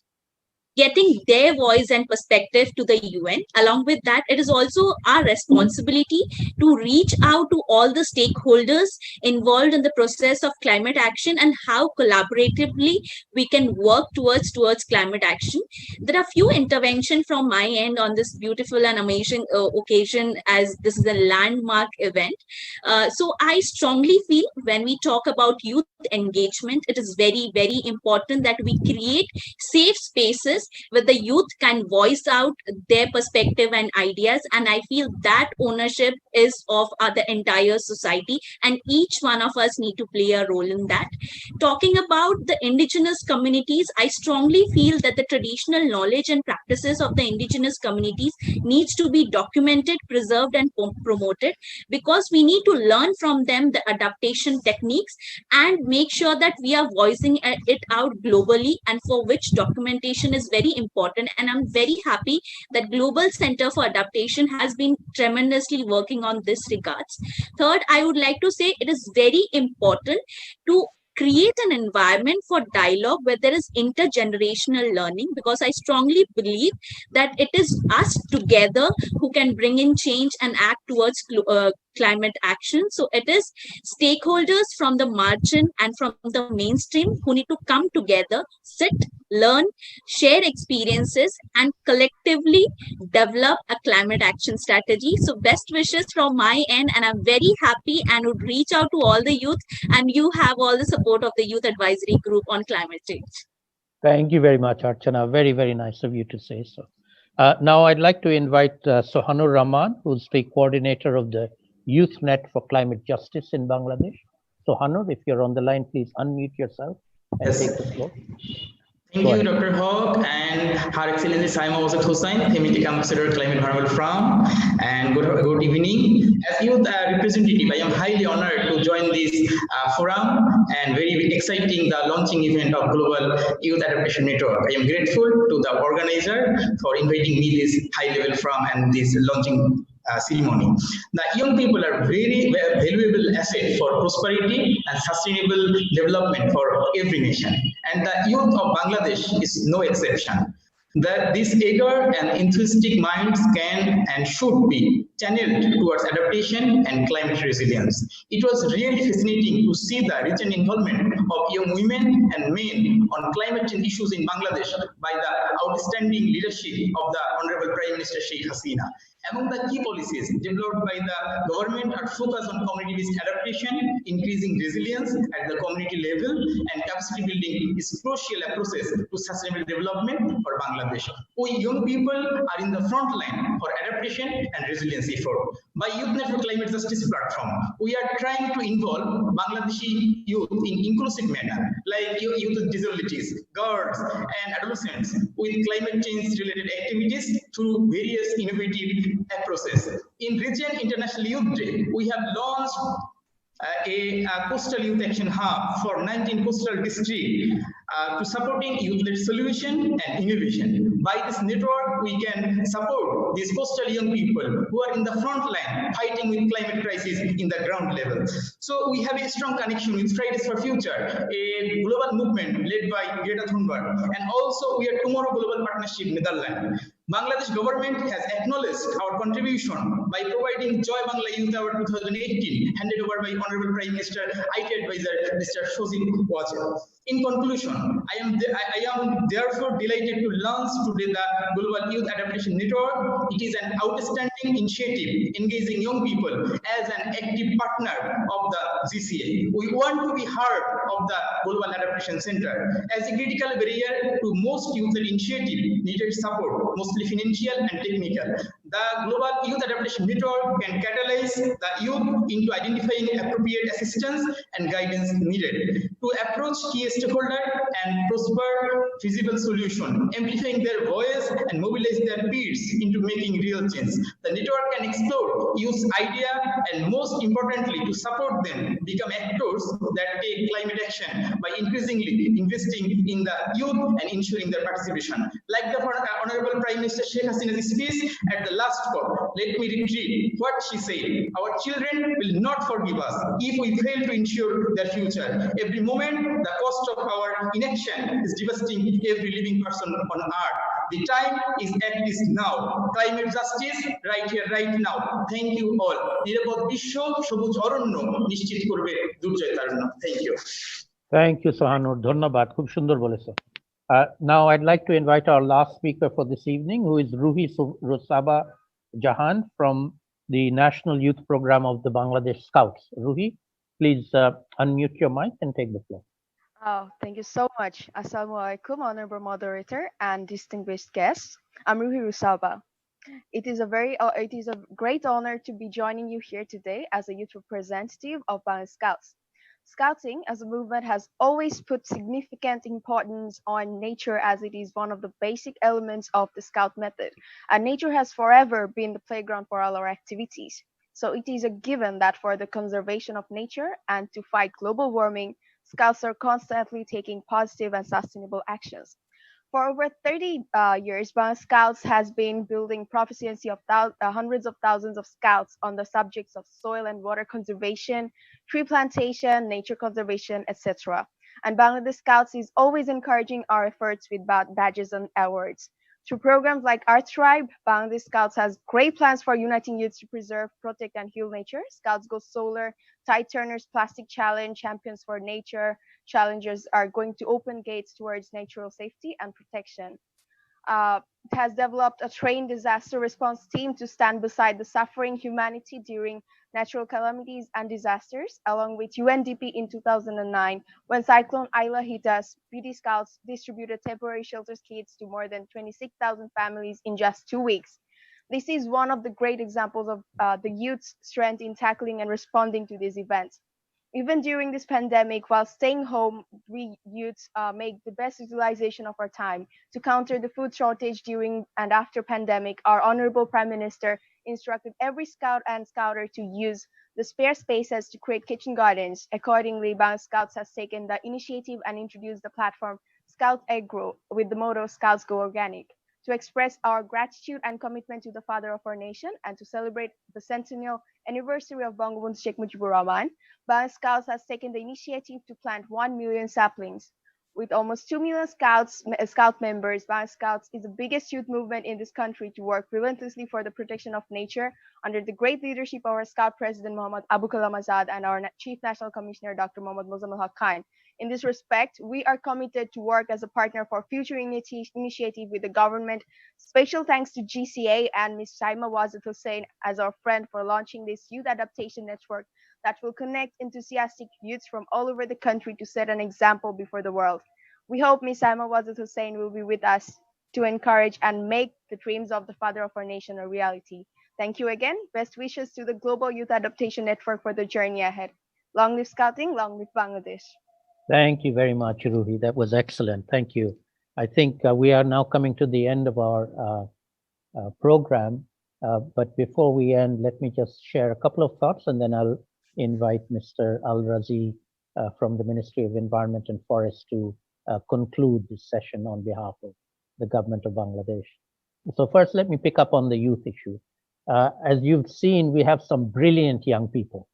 getting their voice and perspective to the UN. Along with that, it is also our responsibility to reach out to all the stakeholders involved in the process of climate action and how collaboratively we can work towards climate action. There are few interventions from my end on this beautiful and amazing occasion, as this is a landmark event. So I strongly feel when we talk about youth engagement, it is very, very important that we create safe spaces where the youth can voice out their perspective and ideas. And I feel that ownership is of the entire society, and each one of us need to play a role in that. Talking about the indigenous communities, I strongly feel that the traditional knowledge and practices of the indigenous communities needs to be documented, preserved, and promoted, because we need to learn from them the adaptation techniques and make sure that we are voicing it out globally, and for which documentation is very important. And I'm very happy that Global Center for Adaptation has been tremendously working on this regards. Third, I would like to say it is very important to create an environment for dialogue where there is intergenerational learning, because I strongly believe that it is us together who can bring in change and act towards climate action. So it is stakeholders from the margin and from the mainstream who need to come together, sit, learn, share experiences, and collectively develop a climate action strategy. So best wishes from my end, and I'm very happy and would reach out to all the youth, and you have all the support of the Youth Advisory Group on Climate Change. Thank you very much, Archana. Very, very nice of you to say so. Now I'd like to invite Sohanur Rahman, who's the coordinator of the Youth Net for Climate Justice in Bangladesh. Sohanur, if you're on the line, please unmute yourself and take the floor. Thank you, Dr. Hawk, and Her Excellency Saima Wasat Hossain, Community Ambassador Climate Environmental Forum, and good evening. As youth representative, I am highly honored to join this forum and very exciting the launching event of Global Youth Adaptation Network. I am grateful to the organizer for inviting me this high-level forum and this launching ceremony. The young people are very valuable asset for prosperity and sustainable development for every nation, and the youth of Bangladesh is no exception. That these eager and enthusiastic minds can and should be channeled towards adaptation and climate resilience. It was really fascinating to see the recent involvement of young women and men on climate change issues in Bangladesh by the outstanding leadership of the Honorable Prime Minister Sheikh Hasina. Among the key policies developed by the government are focus on community-based adaptation, increasing resilience at the community level, and capacity building is crucial approaches to sustainable development for Bangladesh. We young people are in the front line for adaptation and resilience effort. By Youth Net for Climate Justice platform, we are trying to involve Bangladeshi youth in inclusive manner, like youth with disabilities, girls, and adolescents with climate change related activities through various innovative approaches. In Region International Youth Day, we have launched a coastal youth action hub for 19 coastal districts to supporting youth-led solution and innovation. By this network, we can support these coastal young people who are in the front line fighting with climate crisis in the ground level. So we have a strong connection with Fridays for Future, a global movement led by Greta Thunberg, and also we are Tomorrow Global Partnership Netherlands. Bangladesh government has acknowledged our contribution by providing Joy Bangla Youth Award 2018, handed over by Honorable Prime Minister, IT Advisor Mr. Shozin Wajer. In conclusion, I am therefore delighted to launch today the Global Youth Adaptation Network. It is an outstanding initiative engaging young people as an active partner of the GCA. We want to be heart of the Global Adaptation Center. As a critical barrier to most youth initiative needed support, mostly financial and technical. The Global Youth Adaptation Network can catalyze the youth into identifying appropriate assistance and guidance needed to approach key stakeholders and prosper feasible solution, amplifying their voice and mobilize their peers into making real change. The network can explore youth idea and most importantly to support them become actors that take climate action by increasingly investing in the youth and ensuring their participation. Like the Honorable Prime Minister Sheikh Hasina's speech at the last COP, let me repeat what she said. Our children will not forgive us if we fail to ensure their future. Every moment, the cost of our inaction is devastating every living person on earth. The time is at this now. Climate justice, right here, right now. Thank you all. নিরাপদ বিশ্ব সবুজ অরণ্য নিশ্চিত করবে দুর্জয় তারুণ্য। Thank you. Thank you, Sohanur. Dhonnabad. Khub sundor bolecho. Now I'd like to invite our last speaker for this evening, who is Ruhi Rusaba Jahan from the National Youth Program of the Bangladesh Scouts. Ruhi, please unmute your mic and take the floor. Oh, thank you so much. Assalamu alaikum, honorable moderator and distinguished guests. I'm Ruhi Rusaba. It is a great honor to be joining you here today as a youth representative of Bangladesh Scouts. Scouting as a movement has always put significant importance on nature as it is one of the basic elements of the Scout method, and nature has forever been the playground for all our activities. So it is a given that for the conservation of nature and to fight global warming, Scouts are constantly taking positive and sustainable actions. For over 30 years, Bangladesh Scouts has been building proficiency of hundreds of thousands of scouts on the subjects of soil and water conservation, tree plantation, nature conservation, etc. And Bangladesh Scouts is always encouraging our efforts with badges and awards. Through programs like Our Tribe, Bangladesh Scouts has great plans for uniting youths to preserve, protect, and heal nature. Scouts Go Solar, Tide Turners Plastic Challenge, Champions for Nature challenges are going to open gates towards natural safety and protection. It has developed a trained disaster response team to stand beside the suffering humanity during natural calamities and disasters, along with UNDP in 2009, when Cyclone Aila hit us. BD Scouts distributed temporary shelter kits to more than 26,000 families in just 2 weeks. This is one of the great examples of the youth's strength in tackling and responding to these events. Even during this pandemic, while staying home, we youths make the best utilization of our time to counter the food shortage during and after pandemic. Our Honorable Prime Minister instructed every scout and scouter to use the spare spaces to create kitchen gardens. Accordingly, Bangladesh Scouts has taken the initiative and introduced the platform Scout Egg Grow with the motto Scouts Go Organic, to express our gratitude and commitment to the father of our nation and to celebrate the centennial anniversary of Bangabandhu Sheikh Mujibur Rahman. Bangladesh Scouts has taken the initiative to plant 1 million saplings. With almost 2 million scout members, Bangladesh Scouts is the biggest youth movement in this country to work relentlessly for the protection of nature under the great leadership of our Scout President Muhammad Abu Kalam Azad and our Chief National Commissioner Dr. Muhammad Mozammel Haq Khan. In this respect, we are committed to work as a partner for future initiative with the government. Special thanks to GCA and Ms. Saima Wazid Hussain as our friend for launching this youth adaptation network that will connect enthusiastic youths from all over the country to set an example before the world. We hope Ms. Saima Wazid Hussain will be with us to encourage and make the dreams of the father of our nation a reality. Thank you again. Best wishes to the Global Youth Adaptation Network for the journey ahead. Long live Scouting, long live Bangladesh. Thank you very much, Ruhi. That was excellent. Thank you. I think we are now coming to the end of our program. But before we end, let me just share a couple of thoughts, and then I'll invite Mr. Al-Razi from the Ministry of Environment and Forest to conclude this session on behalf of the government of Bangladesh. So first, let me pick up on the youth issue. As you've seen, we have some brilliant young people.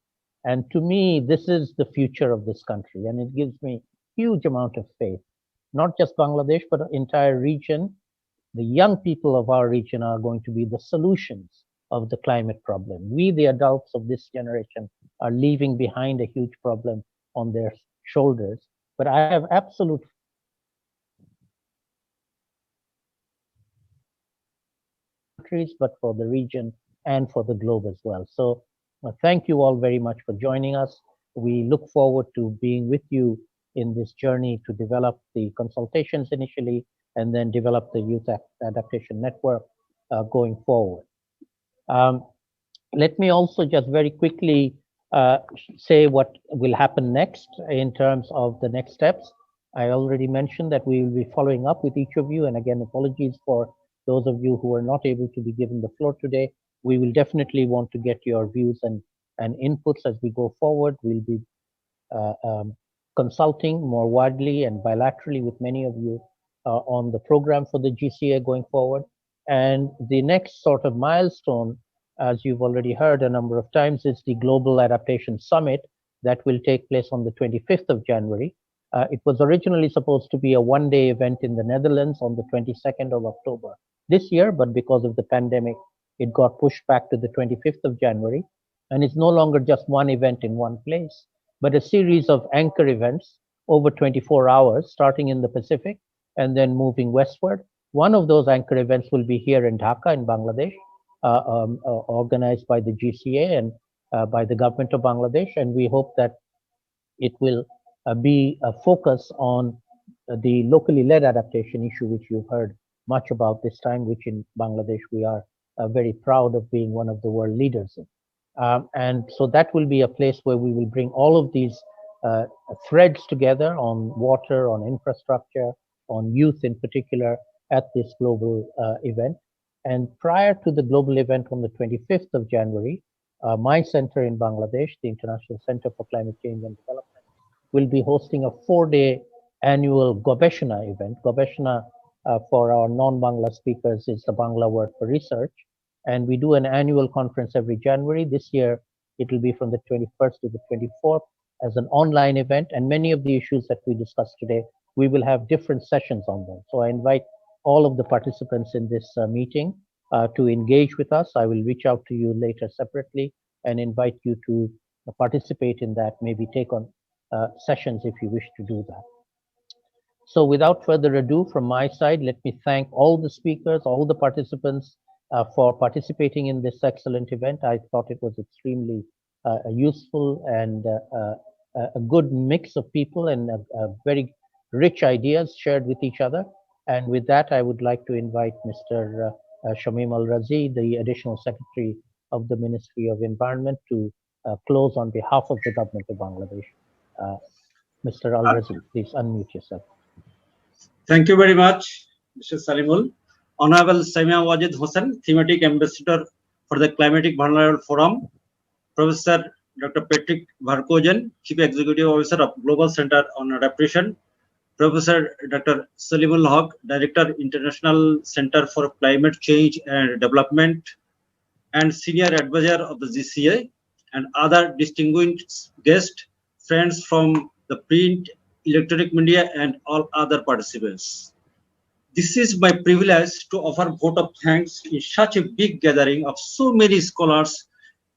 And to me, this is the future of this country. And it gives me huge amount of faith, not just Bangladesh, but the entire region. The young people of our region are going to be the solutions of the climate problem. We, the adults of this generation, are leaving behind a huge problem on their shoulders. but I have absolute countries, but for the region and for the globe as well. So thank you all very much for joining us. We look forward to being with you in this journey to develop the consultations initially and then develop the Youth Adaptation Network going forward. Let me also just very quickly say what will happen next in terms of the next steps. I already mentioned that we will be following up with each of you. And again, apologies for those of you who are not able to be given the floor today. We will definitely want to get your views and inputs as we go forward. We'll be consulting more widely and bilaterally with many of you on the program for the GCA going forward. And the next sort of milestone, as you've already heard a number of times, is the Global Adaptation Summit that will take place on the 25th of January. It was originally supposed to be a one-day event in the Netherlands on the 22nd of October this year, but because of the pandemic, it got pushed back to the 25th of January. And it's no longer just one event in one place, but a series of anchor events over 24 hours, starting in the Pacific and then moving westward. One of those anchor events will be here in Dhaka in Bangladesh, organized by the GCA and by the government of Bangladesh. And we hope that it will be a focus on the locally led adaptation issue, which you've heard much about this time, which in Bangladesh we are very proud of being one of the world leaders in. And so that will be a place where we will bring all of these threads together on water, on infrastructure, on youth in particular at this global event. And prior to the global event on the 25th of January, my center in Bangladesh, the International Center for Climate Change and Development, will be hosting a 4-day annual Gobeshona event. Gobeshona for our non-Bangla speakers is the Bangla word for research. And we do an annual conference every January. This year, it will be from the 21st to the 24th as an online event. And many of the issues that we discussed today, we will have different sessions on them. So I invite all of the participants in this meeting to engage with us. I will reach out to you later separately and invite you to participate in that, maybe take on sessions if you wish to do that. So without further ado, from my side, let me thank all the speakers, all the participants for participating in this excellent event. I thought it was extremely useful and a good mix of people and very rich ideas shared with each other. And with that, I would like to invite Mr. Shamim Al-Razi, the Additional Secretary of the Ministry of Environment, to close on behalf of the government of Bangladesh. Mr. Al-Razi, please unmute yourself. Thank you very much, Mr. Salimul. Honorable Samia Wajid Hossain, Thematic Ambassador for the Climatic Vulnerable Forum, Professor Dr. Patrick Varkojen, Chief Executive Officer of Global Center on Adaptation, Professor Dr. Salimul Haq, Director, International Center for Climate Change and Development, and Senior Advisor of the GCA, and other distinguished guests, friends from the print, electronic media, and all other participants. This is my privilege to offer a vote of thanks in such a big gathering of so many scholars,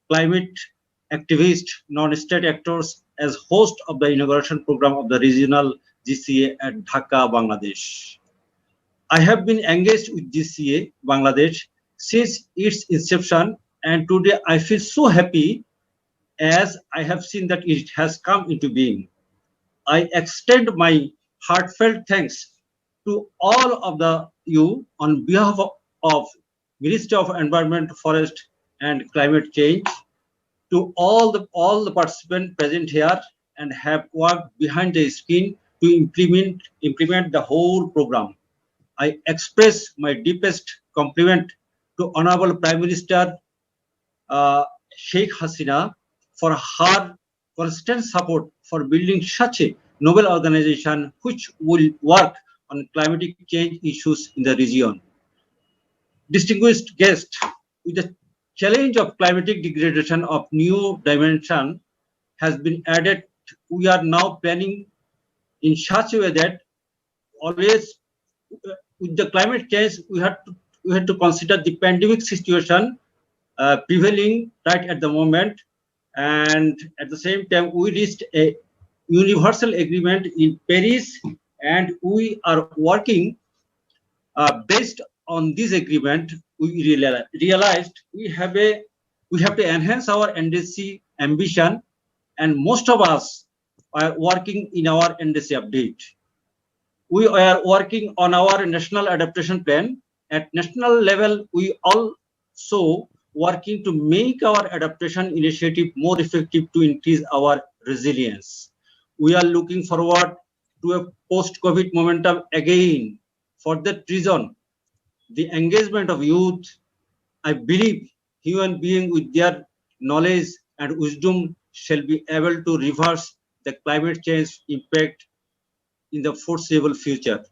climate activists, non-state actors as host of the inauguration program of the regional GCA at Dhaka, Bangladesh. I have been engaged with GCA Bangladesh since its inception, and today I feel so happy as I have seen that it has come into being. I extend my heartfelt thanks to all of you on behalf of Ministry of Environment, Forest and Climate Change, to all the participants present here and have worked behind the screen to implement the whole program. I express my deepest compliment to Honorable Prime Minister Sheikh Hasina for her constant support for building such a noble organization which will work on climatic change issues in the region. Distinguished guests, with the challenge of climatic degradation of new dimension has been added, we are now planning in such a way that always with the climate change, we had to consider the pandemic situation prevailing right at the moment, and at the same time we reached a universal agreement in Paris, and we are working based on this agreement. We realized we have to enhance our NDC ambition, and most of us are working in our NDC update. We are working on our national adaptation plan. At national level, we also working to make our adaptation initiative more effective to increase our resilience. We are looking forward to a post-COVID momentum again. For that reason, the engagement of youth, I believe human beings with their knowledge and wisdom shall be able to reverse the climate change impact in the foreseeable future.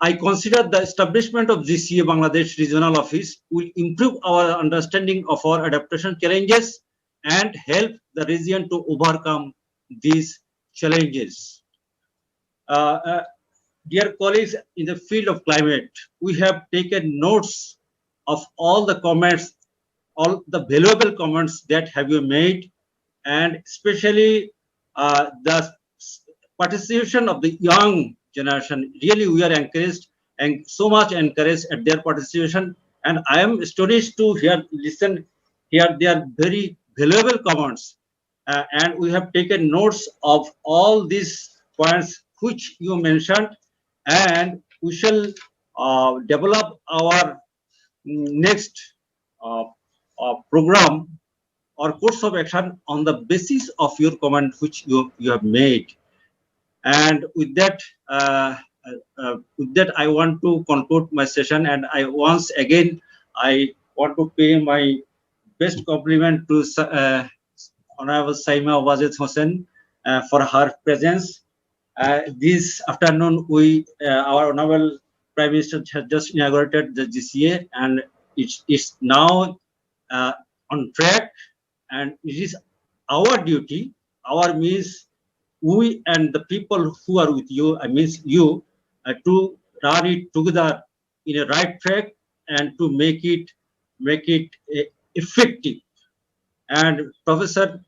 I consider the establishment of GCA Bangladesh Regional Office will improve our understanding of our adaptation challenges and help the region to overcome these challenges. Dear colleagues, in the field of climate, we have taken notes of all the comments, all the valuable comments that have been made, and especially the participation of the young generation. Really, we are encouraged and so much encouraged at their participation. And I am astonished to hear their very valuable comments. And we have taken notes of all these points which you mentioned, and we shall develop our next program or course of action on the basis of your comment which you have made. And with that, I want to conclude my session. And I once again want to pay my best compliment to Honorable Saima Wajid Hossain for her presence. This afternoon, our Honorable Prime Minister has just inaugurated the GCA, and it's now on track. And it is our duty, our means, we and the people who are with you, I mean you, to run it together in a right track and to make it effective. And Professor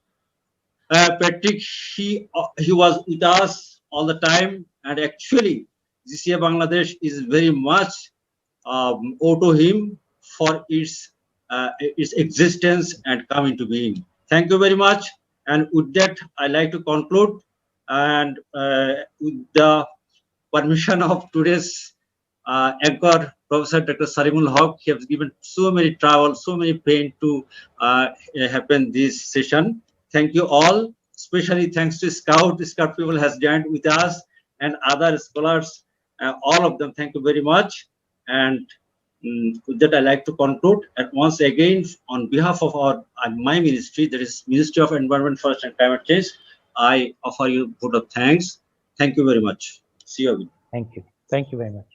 Patrick, he was with us all the time, and actually GCA Bangladesh is very much owed to him for its existence and coming to being. Thank you very much. And with that, I like to conclude. And with the permission of today's anchor, Professor Dr. Salimul Haq, he has given so many travel, so many pain to happen this session. Thank you all. Especially thanks to Scout people has joined with us, and other scholars, all of them. Thank you very much. And with that, I like to conclude. And once again, on behalf of my ministry, that is Ministry of Environment, Forest and Climate Change, I offer you a vote of thanks. Thank you very much. See you again. Thank you. Thank you very much.